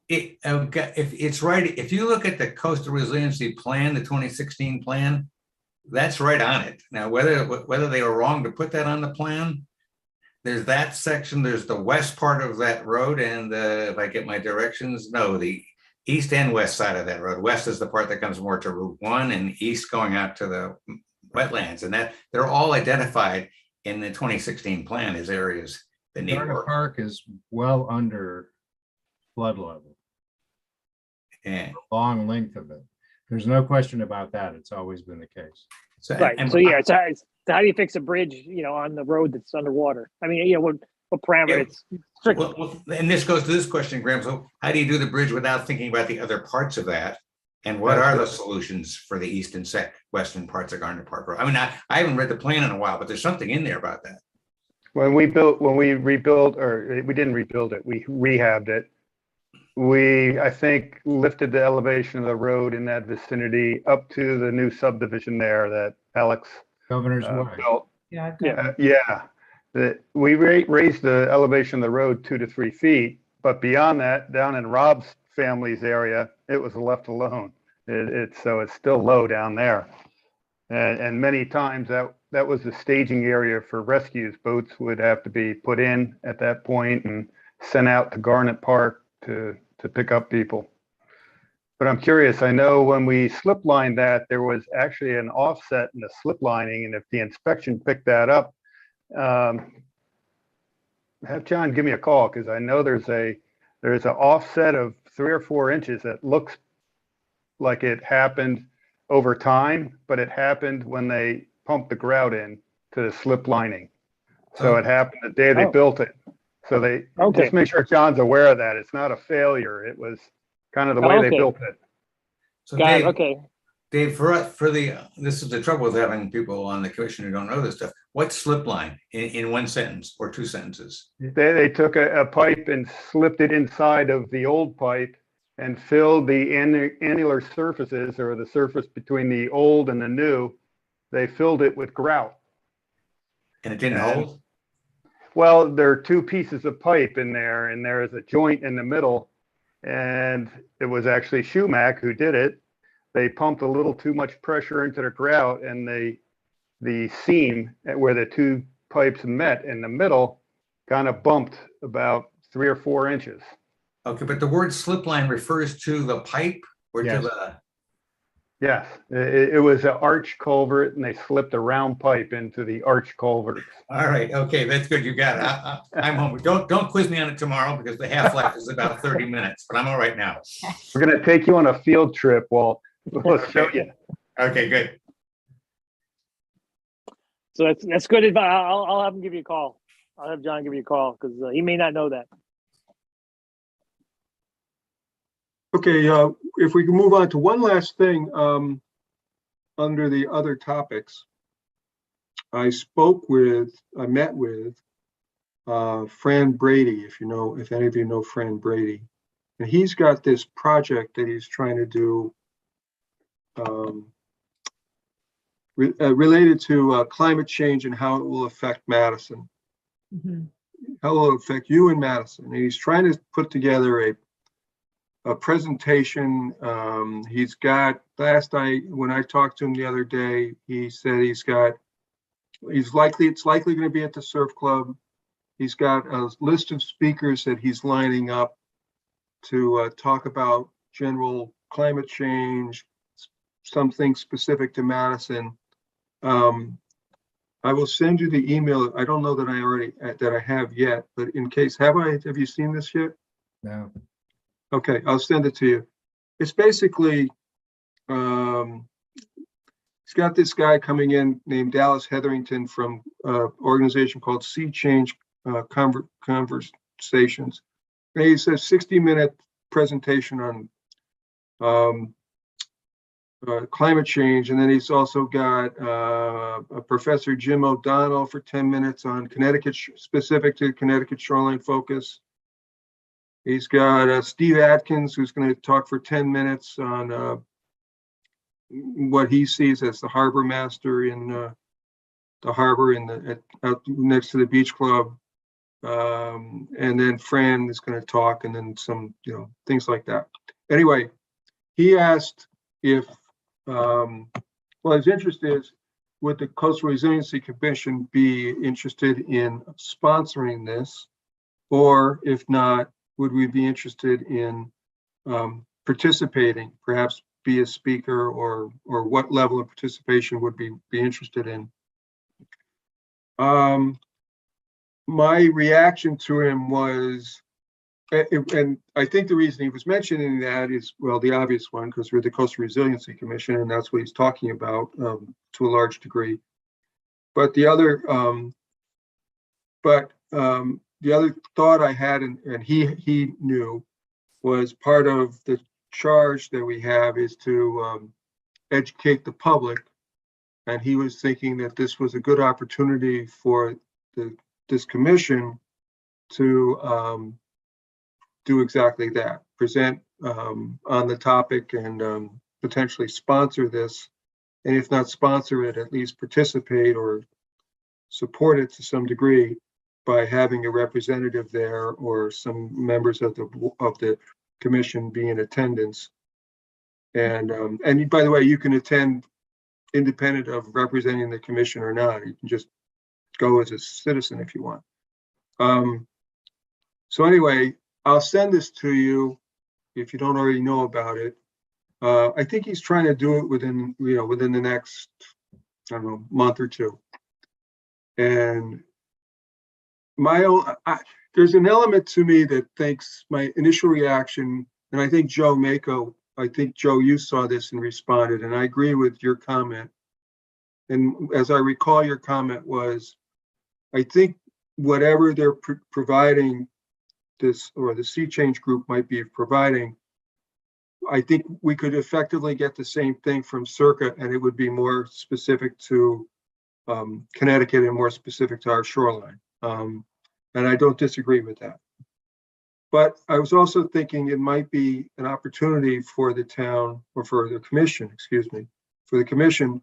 it's right, if you look at the Coastal Resiliency Plan, the 2016 plan, that's right on it. Now, whether they were wrong to put that on the plan, there's that section, there's the west part of that road, and if I get my directions, no, the east and west side of that road. West is the part that comes more to Route 1, and east going out to the wetlands, and that they're all identified in the 2016 plan as areas that need Garner work. Park is well under flood level. Yeah. The long length of it. There's no question about that. It's always been the case. So, Right. and So yeah, so how do you fix a bridge, on the road that's underwater? I mean, what parameter? It's tricky. Well, and this goes to this question, Graham. So how do you do the bridge without thinking about the other parts of that? And what are the solutions for the east and western parts of Garner Park Road? I mean, I haven't read the plan in a while, but there's something in there about that. When we rebuilt, or we didn't rebuild it, we rehabbed it. I think, lifted the elevation of the road in that vicinity up to the new subdivision there that Alex Governor's Way. built. Yeah. We raised the elevation of the road 2 to 3 feet, but beyond that, down in Rob's family's area, it was left alone. So it's still low down there. And many times that was the staging area for rescues. Boats would have to be put in at that point and sent out to Garnet Park to pick up people. But I'm curious, I know when we slip lined that, there was actually an offset in the slip lining, and if the inspection picked that up, have John give me a call, because I know there's an offset of 3 or 4 inches that looks like it happened over time, but it happened when they pumped the grout in to the slip lining. So it happened the day they built it. So they just make sure John's aware of that. It's not a failure. It was kind of the way they built it. So Got Dave, it. Okay. Dave, for us, this is the trouble with having people on the commission who don't know this stuff. What's slip line in one sentence or two sentences? They took a pipe and slipped it inside of the old pipe and filled the annular surfaces, or the surface between the old and the new. They filled it with grout. And it didn't hold? Well, there are two pieces of pipe in there, and there is a joint in the middle. And it was actually Schumack who did it. They pumped a little too much pressure into the grout, and the seam where the two pipes met in the middle kind of bumped about 3 or 4 inches. Okay, but the word slip line refers to the pipe or Yes. to the? Yes, it was an arch culvert, and they slipped a round pipe into the arch culvert. All right, okay, that's good. You got it. I'm home. Don't quiz me on it tomorrow because the half-life is about 30 minutes, but I'm all right now. We're going to take you on a field trip. We'll show you. Okay, good. So that's good advice. I'll have him give you a call. I'll have John give you a call because he may not know that. Okay, if we can move on to one last thing under the other topics. I met with Fran Brady, if any of you know Fran Brady. And he's got this project that he's trying to do related to climate change and how it will affect Madison. Mhm. How it will affect you in Madison. And he's trying to put together a presentation. He's got, when I talked to him the other day, he said it's likely going to be at the surf club. He's got a list of speakers that he's lining up to talk about general climate change, something specific to Madison. I will send you the email. I don't know that I have yet, but in case, have you seen this yet? No. Okay, I'll send it to you. It's basically, he's got this guy coming in named Dallas Hetherington from an organization called Sea Change Conversations. And he's a 60-minute presentation on climate change. And then he's also got a Professor Jim O'Donnell for 10 minutes on Connecticut, specific to Connecticut shoreline focus. He's got Steve Atkins, who's going to talk for 10 minutes on what he sees as the harbor master in the harbor out next to the beach club. And then Fran is going to talk, and then some, things like that. Anyway, he asked if, his interest is, would the Coastal Resiliency Commission be interested in sponsoring this? Or if not, would we be interested in participating, perhaps be a speaker, or what level of participation would be interested in? My reaction to him was, and I think the reason he was mentioning that is, well, the obvious one, because we're the Coastal Resiliency Commission, and that's what he's talking about to a large degree. But the other, the other thought I had, and he knew, was part of the charge that we have is to educate the public. And he was thinking that this was a good opportunity for this commission to do exactly that, present on the topic and potentially sponsor this. And if not sponsor it, at least participate or support it to some degree by having a representative there or some members of the commission be in attendance. And by the way, you can attend independent of representing the commission or not. You can just go as a citizen if you want. So anyway, I'll send this to you if you don't already know about it. I think he's trying to do it within the next, month or two. And there's an element to me that thinks my initial reaction, and I think Joe, you saw this and responded, and I agree with your comment. And as I recall, your comment was, I think whatever they're providing this, or the Sea Change group might be providing, I think we could effectively get the same thing from Circa, and it would be more specific to Connecticut and more specific to our shoreline. And I don't disagree with that. But I was also thinking it might be an opportunity for the town, or for the commission, excuse me, for the commission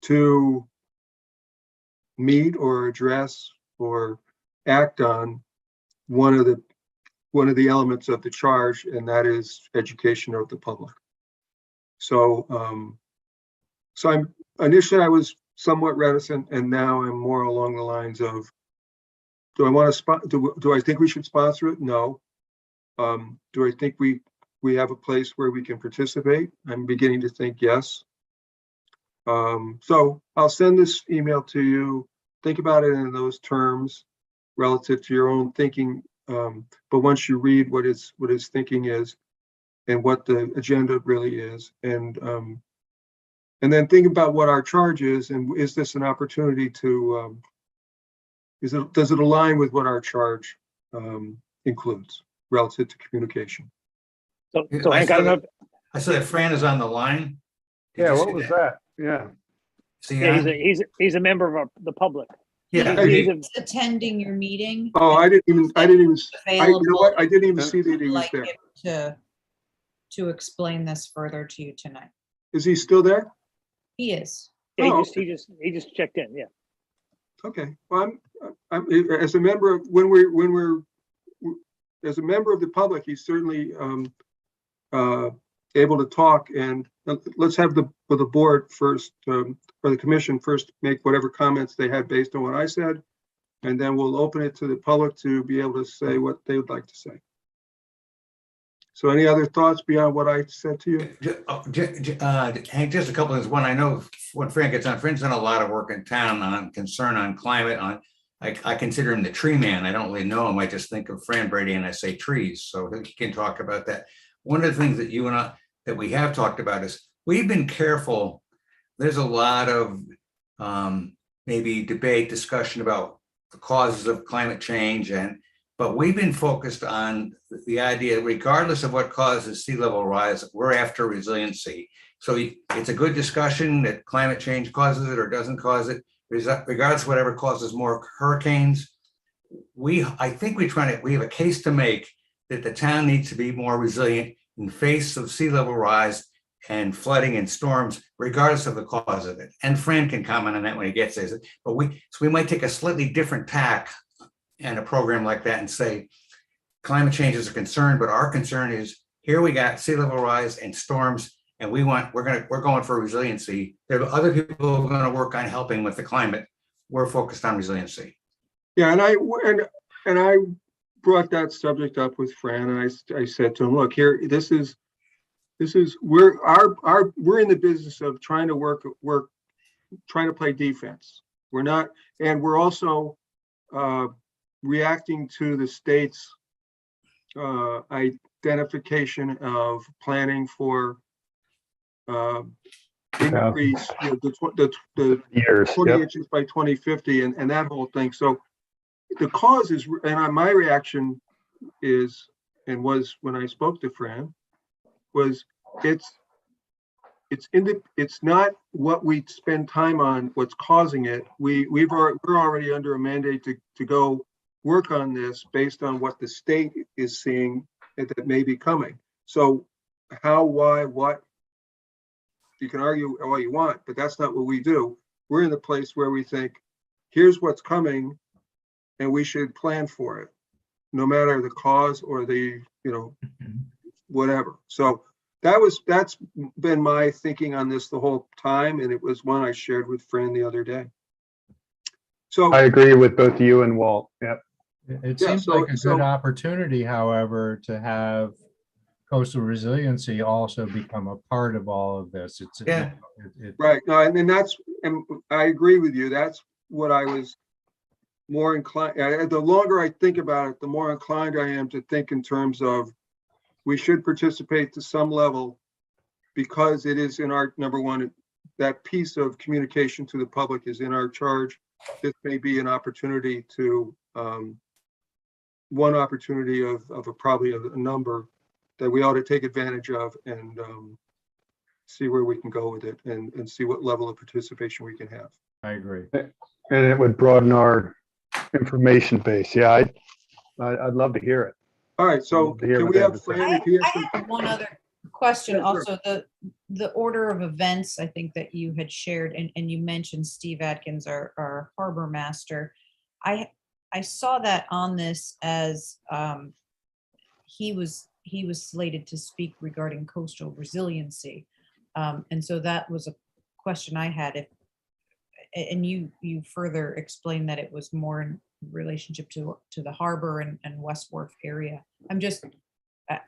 to meet or address or act on one of the elements of the charge, and that is education of the public. So, initially I was somewhat reticent, and now I'm more along the lines of, do I want to do I think we should sponsor it? No. Do I think we have a place where we can participate? I'm beginning to think yes. So I'll send this email to you. Think about it in those terms relative to your own thinking. But once you read what his thinking is and what the agenda really is, and then think about what our charge is, and is this an opportunity to, does it align with what our charge includes relative to communication? So I Hank, I don't know. I saw that Fran is on the line. Did Yeah, you what see was that? Yeah. See Yeah, that? he's a member of the public. Yeah. He's a, He's attending your meeting. Oh, I didn't even, you know Available what? I didn't even Yeah. see that he was like there. him to explain this further to you tonight. Is he still there? He is. yeah, Oh, he just checked in. Yeah. Okay, well, I'm as a member of, when we're as a member of the public, he's certainly able to talk, and let's have the board first, or the commission first, make whatever comments they had based on what I said, and then we'll open it to the public to be able to say what they would like to say. So any other thoughts beyond what I said to you? Hank, just a couple of things. One, I know when Fran gets on, Fran's done a lot of work in town on concern on climate. I consider him the tree man. I don't really know him. I just think of Fran Brady and I say trees. So he can talk about that. One of the things that you and I, that we have talked about is we've been careful. There's a lot of maybe debate, discussion about the causes of climate change, but we've been focused on the idea, regardless of what causes sea level rise, we're after resiliency. So it's a good discussion that climate change causes it or doesn't cause it, regardless of whatever causes more hurricanes. I think we have a case to make that the town needs to be more resilient in face of sea level rise and flooding and storms, regardless of the cause of it. And Fran can comment on that when he gets there. But we might take a slightly different tack and a program like that and say, climate change is a concern, but our concern is here we got sea level rise and storms, and we're going for resiliency. There are other people who are going to work on helping with the climate. We're focused on resiliency. Yeah, and I brought that subject up with Fran, and I said to him, look, here, we're in the business of trying to play defense. We're not, and we're also reacting to the state's identification of planning for increase, the Years. 20 Yep. inches by 2050 and that whole thing. So the cause is, and my reaction is, and was when I spoke to Fran, was it's not what we spend time on, what's causing it. We're already under a mandate to go work on this based on what the state is seeing that may be coming. So how, why, what, you can argue all you want, but that's not what we do. We're in the place where we think, here's what's coming, and we should plan for it, no matter the cause or the, whatever. So that's been my thinking on this the whole time, and it was one I shared with Fran the other day. So I agree with both you and Walt. Yep. It Yeah, seems like a good opportunity, however, to have coastal resiliency also become a part of all of this. Right. No, and I agree with you. That's what I was more inclined. The longer I think about it, the more inclined I am to think in terms of we should participate to some level, because it is in our, number one, that piece of communication to the public is in our charge. This may be an opportunity to, one opportunity of probably a number that we ought to take advantage of and see where we can go with it and see what level of participation we can have. I agree. And it would broaden our information base. Yeah, I'd love to hear it. All right, so To hear can what we they have have to say. Fran if he has I some? have one other question Yeah, sure. also, the order of events, I think that you had shared, and you mentioned Steve Atkins, our harbor master. I saw that on this as he was slated to speak regarding coastal resiliency. And so that was a question I had. And you further explained that it was more in relationship to the harbor and West Wharf area.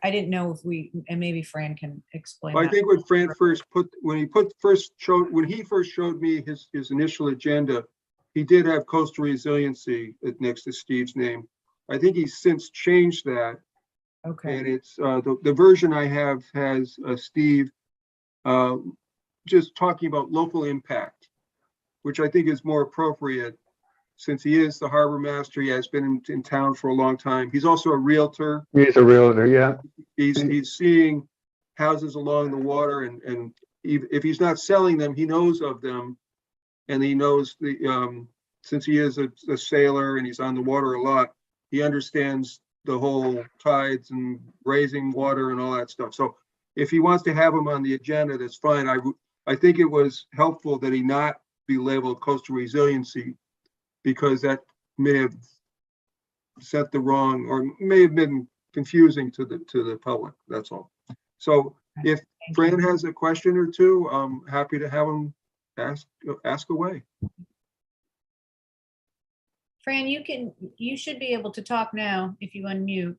I didn't know if and maybe Fran can explain I that. think when Fran when he first showed me his initial agenda, he did have coastal resiliency next to Steve's name. I think he's since changed that. Okay. And it's the version I have has Steve just talking about local impact, which I think is more appropriate since he is the harbor master. He has been in town for a long time. He's also a realtor. He's a realtor, yeah. He's seeing houses along the water, and if he's not selling them, he knows of them, and he knows since he is a sailor and he's on the water a lot, he understands the whole tides and raising water and all that stuff. So if he wants to have him on the agenda, that's fine. I think it was helpful that he not be labeled coastal resiliency, because that may have set the wrong, or may have been confusing to the public. That's all. So if Fran has a question or two, I'm happy to have him ask away. Fran, you should be able to talk now if you unmute.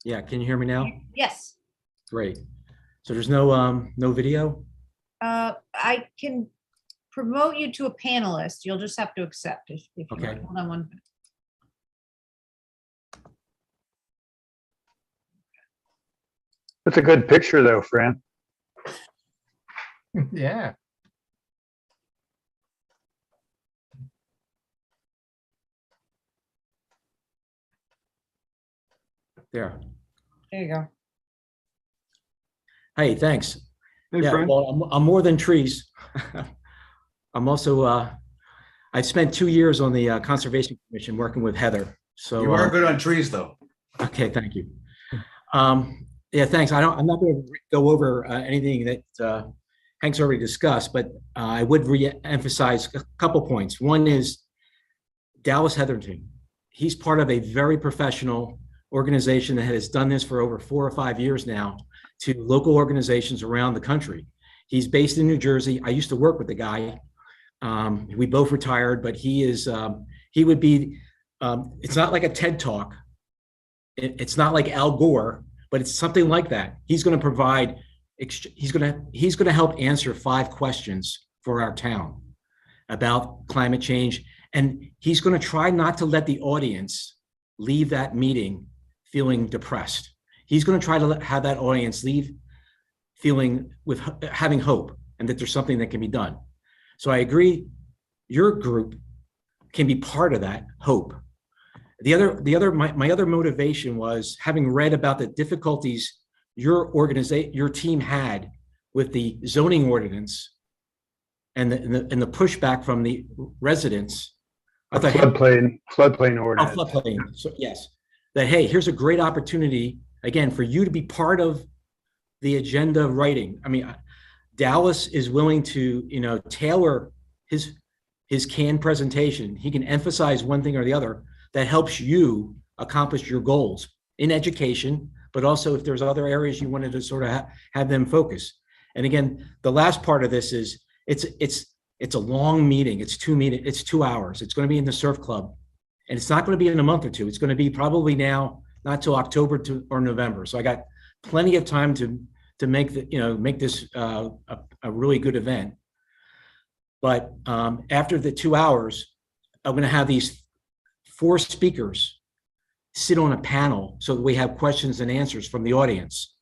Yeah, can you hear me now? Yes. Great. So there's no video? I can promote you to a panelist. You'll just have to accept if you Okay. want. Hold on one minute. That's a good picture though, Fran. Yeah. There. There you go. Hey, thanks. Hey, Yeah, Fran. well, I'm more than trees. I'm also, I spent 2 years on the Conservation Commission working with Heather. So You are good on trees, though. okay, thank you. Yeah, thanks. I'm not going to go over anything that Hank's already discussed, but I would re-emphasize a couple points. One is Dallas Heatherton. He's part of a very professional organization that has done this for over 4 or 5 years now to local organizations around the country. He's based in New Jersey. I used to work with the guy. We both retired, but he would be, it's not like a TED Talk. It's not like Al Gore, but it's something like that. He's going to provide, he's going to help answer 5 questions for our town about climate change. And he's going to try not to let the audience leave that meeting feeling depressed. He's going to try to have that audience leave feeling with having hope and that there's something that can be done. So I agree, your group can be part of that hope. My other motivation was having read about the difficulties your team had with the zoning ordinance and the pushback from the residents. I thought, Floodplain ordinance. Oh, floodplain. So, yes, that, hey, here's a great opportunity, again, for you to be part of the agenda writing. I mean, Dallas is willing to, tailor his canned presentation. He can emphasize one thing or the other that helps you accomplish your goals in education, but also if there's other areas you wanted to sort of have them focus. And again, the last part of this is it's a long meeting. It's 2 hours. It's going to be in the surf club, and it's not going to be in a month or two. It's going to be probably now, not till October or November. So I got plenty of time to make this a really good event. But after the 2 hours, I'm going to have these 4 speakers sit on a panel so that we have questions and answers from the audience.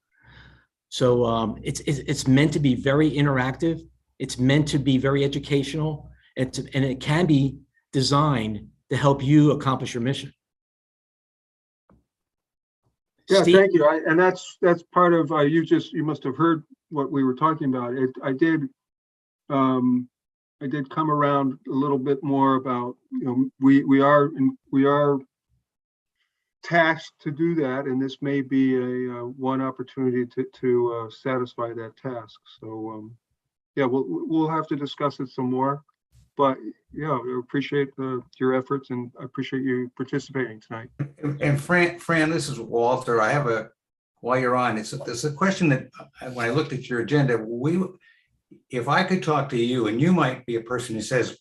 So it's meant to be very interactive. It's meant to be very educational, and it can be designed to help you accomplish your mission. Yeah, Steve, thank you. And that's part of, you must have heard what we were talking about. I did come around a little bit more about, we are tasked to do that, and this may be a one opportunity to satisfy that task. So, yeah, we'll have to discuss it some more. But yeah, I appreciate your efforts, and I appreciate you participating tonight. And Fran, this is Walter. I have while you're on, it's a question that when I looked at your agenda, if I could talk to you, and you might be a person who says,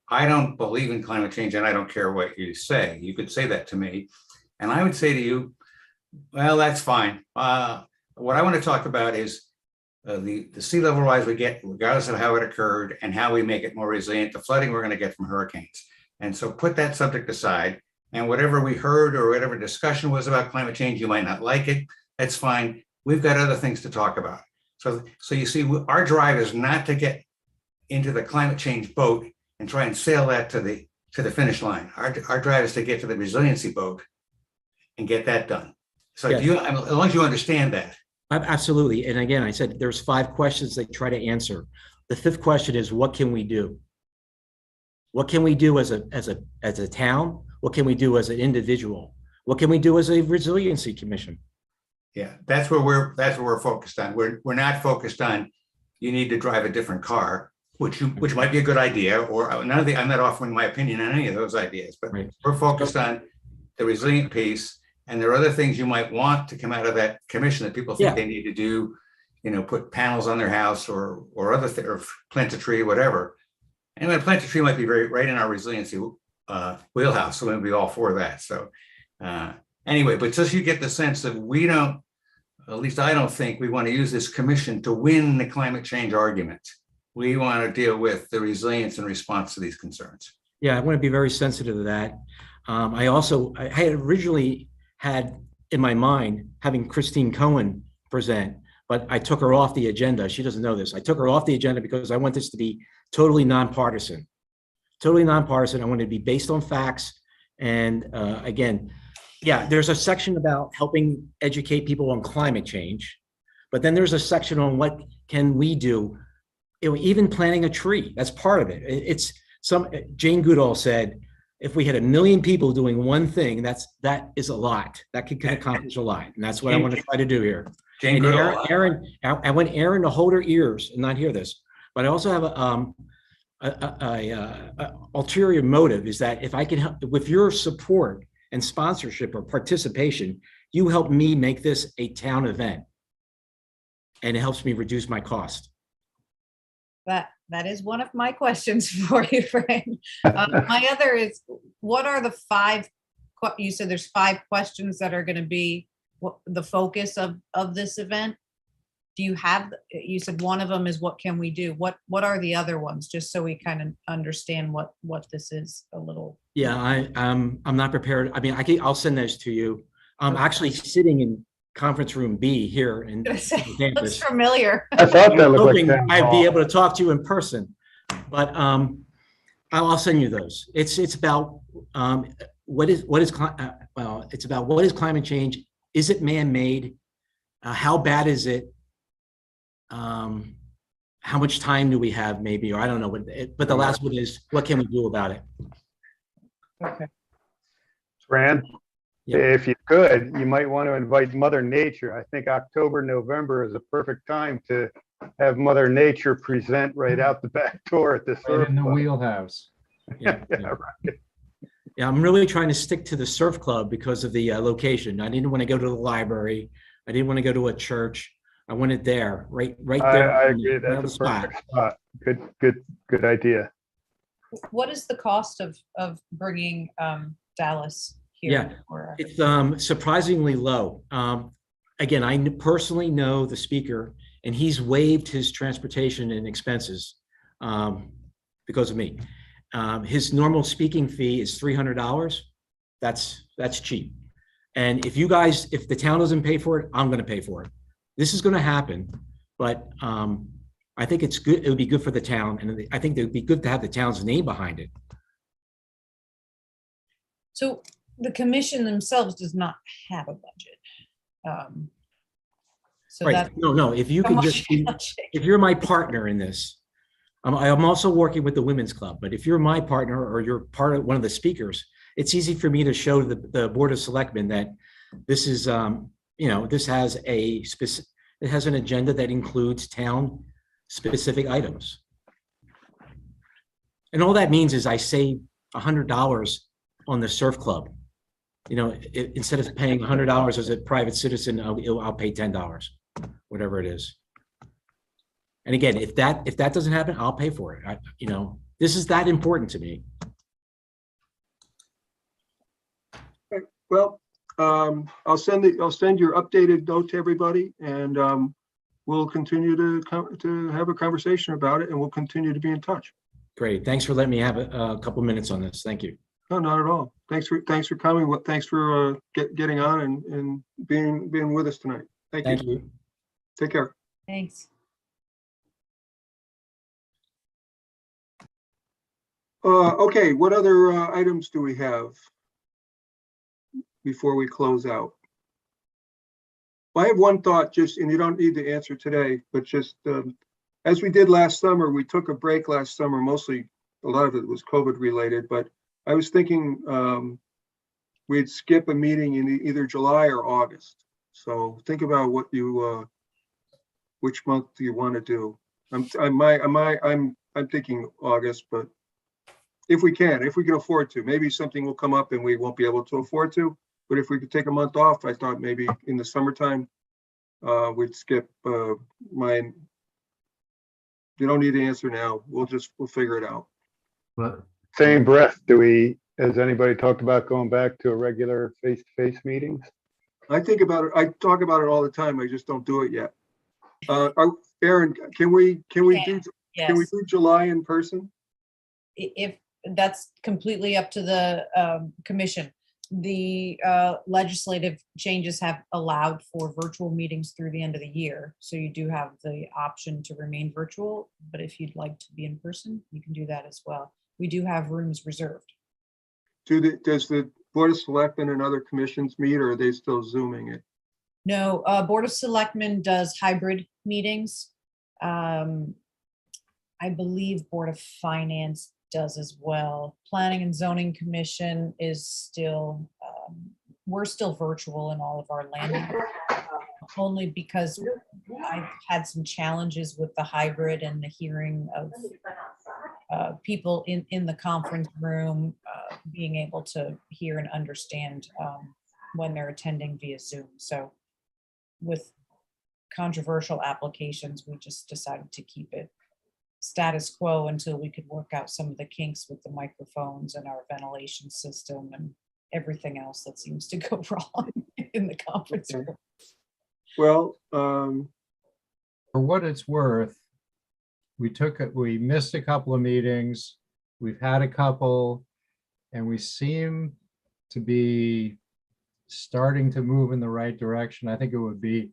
I don't believe in climate change and I don't care what you say. You could say that to me. And I would say to you, well, that's fine. What I want to talk about is the sea level rise we get, regardless of how it occurred, and how we make it more resilient, the flooding we're going to get from hurricanes. And so put that subject aside, and whatever we heard or whatever discussion was about climate change, you might not like it. That's fine. We've got other things to talk about. So you see, our drive is not to get into the climate change boat and try and sail that to the finish line. Our drive is to get to the resiliency boat and get that done. So Yes. as long as you understand that. Absolutely. And again, I said there's 5 questions they try to answer. The 5th question is, what can we do? What can we do as a town? What can we do as an individual? What can we do as a resiliency commission? Yeah, that's where we're focused on. We're not focused on you need to drive a different car, which might be a good idea, or I'm not offering my opinion on any of those ideas, but Right. We're focused on the resilient piece. And there are other things you might want to come out of that commission that people think they need to do, put panels on their house or or plant a tree, whatever. And plant a tree might be right in our resiliency wheelhouse. So we'll be all for that. So anyway, but just you get the sense that we don't, at least I don't think we want to use this commission to win the climate change argument. We want to deal with the resilience in response to these concerns. Yeah, I want to be very sensitive to that. I had originally had in my mind having Christine Cohen present, but I took her off the agenda. She doesn't know this. I took her off the agenda because I want this to be totally nonpartisan. Totally nonpartisan. I want it to be based on facts. And again, yeah, there's a section about helping educate people on climate change, but then there's a section on what can we do, even planting a tree. That's part of it. Jane Goodall said, if we had 1 million people doing one thing, that is a lot. That can accomplish a lot, and that's what I want to try to do here. Jane And Goodall. Aaron, I want Aaron to hold her ears and not hear this, but I also have a ulterior motive, is that if I can help with your support and sponsorship or participation, you help me make this a town event, and it helps me reduce my cost. That is one of my questions for you, Frank. My other is, what are the 5, you said there's 5 questions that are going to be the focus of this event. Do you said one of them is what can we do? What are the other ones? Just so we kind of understand what this is a little. Yeah, I'm not prepared. I mean, I'll send those to you. I'm actually sitting in conference room B here in campus. Looks familiar. I thought that looked like Hoping I'd be able to talk to you in person, but I'll send you those. It's about it's about what is climate change? Is it man-made? How bad is it? How much time do we have, maybe, or I don't know. But the last one is, what can we do about it? Okay. Fran, Yeah. if you could, you might want to invite Mother Nature. I think October, November is a perfect time to have Mother Nature present right out the back door at the Right surf in the club. wheelhouse. Yeah, Yeah, yeah. right. Yeah, I'm really trying to stick to the surf club because of the location. I didn't want to go to the library. I didn't want to go to a church. I wanted there, right there. I agree. right on the That's a spot. perfect spot. Good idea. What is the cost of bringing Dallas here? Yeah, it's surprisingly low. Again, I personally know the speaker, and he's waived his transportation and expenses because of me. His normal speaking fee is $300. That's cheap. And if the town doesn't pay for it, I'm going to pay for it. This is going to happen, but I think it's good. It would be good for the town, and I think it would be good to have the town's name behind it. So the commission themselves does not have a budget. So Right. that. No, if you can just, if you're my partner in this, I'm also working with the Women's Club, but if you're my partner or you're part of one of the speakers, it's easy for me to show the Board of Selectmen that this is, this has it has an agenda that includes town specific items. And all that means is I save $100 on the surf club. Instead of paying $100 as a private citizen, I'll pay $10, whatever it is. And again, if that doesn't happen, I'll pay for it. This is that important to me. Well, I'll send your updated note to everybody, and we'll continue to have a conversation about it, and we'll continue to be in touch. Great. Thanks for letting me have a couple minutes on this. Thank you. No, not at all. Thanks for coming. Thanks for getting on and being with us tonight. Thank you. Take care. Thanks. Okay, what other items do we have before we close out? Well, I have one thought, and you don't need to answer today, but just as we did last summer, we took a break last summer. Mostly, a lot of it was COVID related, but I was thinking we'd skip a meeting in either July or August. So think about which month do you want to do? I'm thinking August, but if we can afford to, maybe something will come up and we won't be able to afford to. But if we could take a month off, I thought maybe in the summertime we'd skip mine. You don't need to answer now. We'll figure it out. But Same breath, has anybody talked about going back to a regular face-to-face meetings? I think about it. I talk about it all the time. I just don't do it yet. Aaron, can we do July in person? If that's completely up to the commission. The legislative changes have allowed for virtual meetings through the end of the year. So you do have the option to remain virtual, but if you'd like to be in person, you can do that as well. We do have rooms reserved. Does the Board of Selectmen and other commissions meet, or are they still Zooming it? No, Board of Selectmen does hybrid meetings. I believe Board of Finance does as well. Planning and Zoning Commission is still, we're still virtual in all of our landing, only because I've had some challenges with the hybrid and the hearing of people in the conference room being able to hear and understand when they're attending via Zoom. So with controversial applications, we just decided to keep it status quo until we could work out some of the kinks with the microphones and our ventilation system and everything else that seems to go wrong in the conference room. Well, for what it's worth, we missed a couple of meetings. We've had a couple, and we seem to be starting to move in the right direction. I think it would be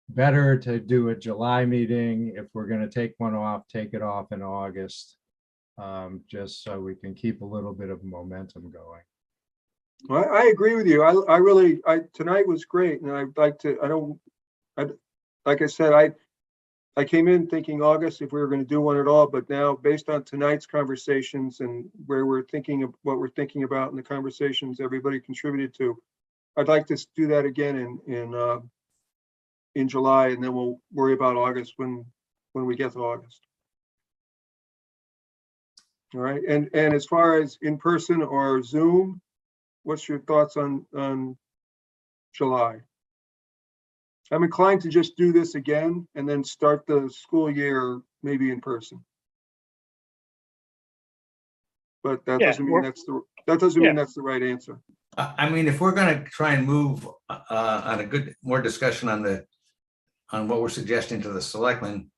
better to do a July meeting. If we're going to take one off, take it off in August, just so we can keep a little bit of momentum going. I agree with you. Tonight was great, and I'd like to. Like I said, I came in thinking August if we were going to do one at all, but now based on tonight's conversations and where we're thinking of what we're thinking about in the conversations everybody contributed to, I'd like to do that again in July, and then we'll worry about August when we get to August. All right, and as far as in person or Zoom, what's your thoughts on July? I'm inclined to just do this again and then start the school year maybe in person. But that doesn't mean that's the right answer. I mean, if we're going to try and move on a more discussion on what we're suggesting to the selectmen,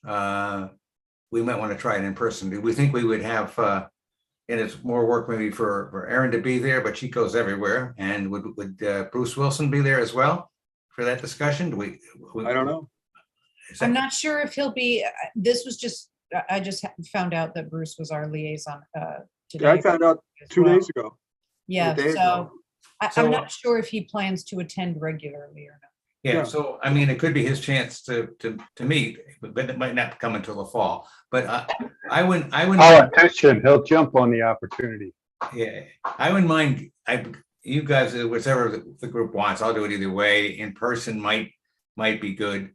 we might want to try it in person. Do we think we would have, and it's more work maybe for Erin to be there, but she goes everywhere. And would Bruce Wilson be there as well for that discussion? I don't know. I'm not sure if he'll be, I just found out that Bruce was our liaison today. Yeah, I found out 2 days ago. Yeah, so So- I'm not sure if he plans to attend regularly or not. Yeah, Yeah. so I mean, it could be his chance to meet, but it might not come until the fall. But I wouldn't, Politician, he'll jump on the opportunity. yeah, I wouldn't mind. You guys, whichever the group wants, I'll do it either way. In person might be good.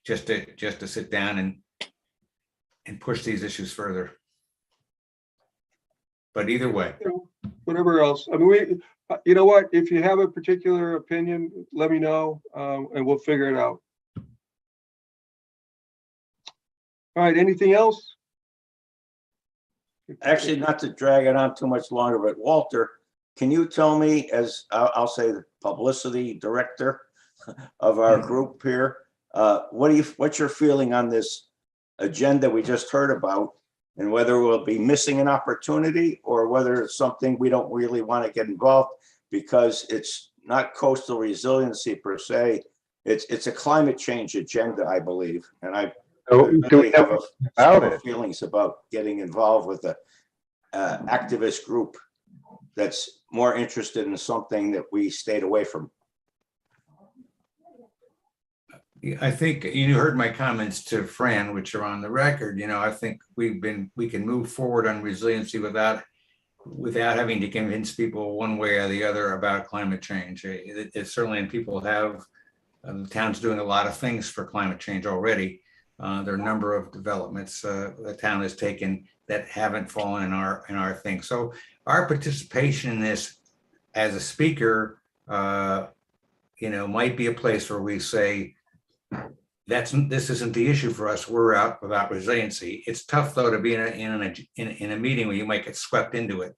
Just to sit down and push these issues further. But either way, Whatever else. I mean, you know what? If you have a particular opinion, let me know, and we'll figure it out. All right, anything else? Actually, not to drag it on too much longer, but Walter, can you tell me, as I'll say the publicity director of our group here, what's your feeling on this agenda we just heard about, and whether we'll be missing an opportunity or whether it's something we don't really want to get involved, because it's not coastal resiliency per se. It's a climate change agenda, I believe. And I Do we have about it? feelings about getting involved with a activist group that's more interested in something that we stayed away from. I think you heard my comments to Fran, which are on the record. I think we can move forward on resiliency without having to convince people one way or the other about climate change. It's certainly, and people have, the town's doing a lot of things for climate change already. There are a number of developments the town has taken that haven't fallen in our thing. So our participation in this as a speaker, might be a place where we say, this isn't the issue for us. We're out about resiliency. It's tough though to be in a meeting where you might get swept into it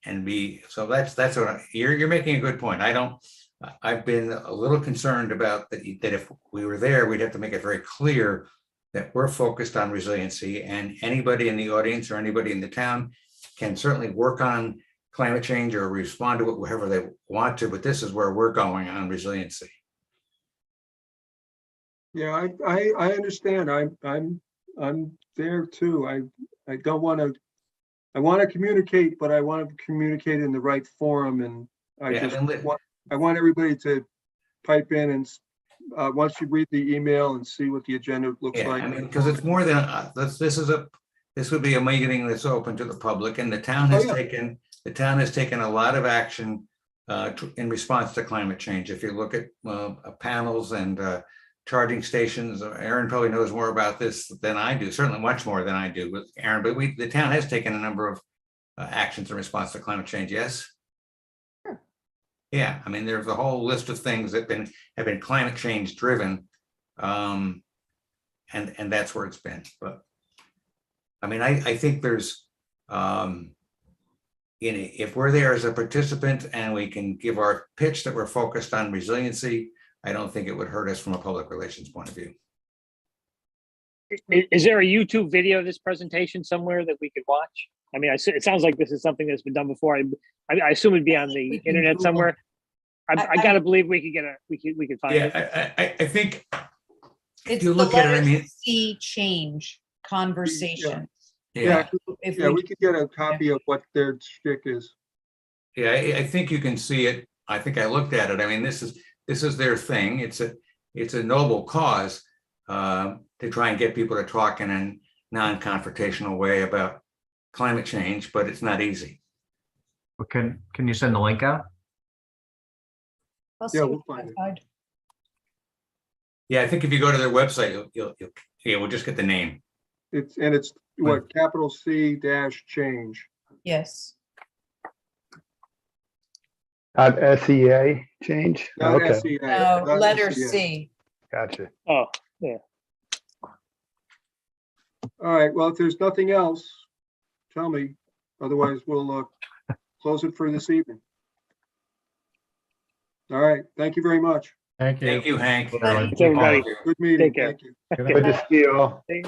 and be. So that's what you're making a good point. I've been a little concerned about that if we were there, we'd have to make it very clear that we're focused on resiliency, and anybody in the audience or anybody in the town can certainly work on climate change or respond to it wherever they want to, but this is where we're going on resiliency. Yeah, I understand. I'm there too. I don't want to. I want to communicate, but I want to communicate in the right forum, and I want everybody to pipe in and once you read the email and see what the agenda looks like. I mean, because it's more than this would be a meeting that's open to the public, and the town has taken a lot of action in response to climate change. If you look at panels and charging stations, Aaron probably knows more about this than I do, certainly much more than I do with Aaron, but the town has taken a number of actions in response to climate change. Yes. Sure. Yeah, I mean, there's a whole list of things that have been climate change driven, and that's where it's been. But I mean, I think there's, if we're there as a participant and we can give our pitch that we're focused on resiliency, I don't think it would hurt us from a public relations point of view. Is there a YouTube video of this presentation somewhere that we could watch? I mean, it sounds like this is something that's been done before. I assume it'd be on the internet somewhere. I gotta believe we could find it. Yeah, I think It's you look at it, I mean, see change conversation. Yeah, If we could get a copy of what their shtick is. Yeah, I think you can see it. I think I looked at it. I mean, this is their thing. It's a noble cause to try and get people to talk in a non-confrontational way about climate change, but it's not easy. Well, can you send the link out? Yeah, we'll find it. Yeah, I think if you go to their website, we'll just get the name. It's what, capital C - change. Yes. SEA change? Not Okay, SEA, No, not letter SEA. C. gotcha. Oh, yeah. All right, well, if there's nothing else, tell me. Otherwise, we'll close it for this evening. All right, thank you very much. Thank you. Thank you, Hank. Thanks, everybody. Good meeting. Take care. Thank you. Good Good night. to see you all. Thank-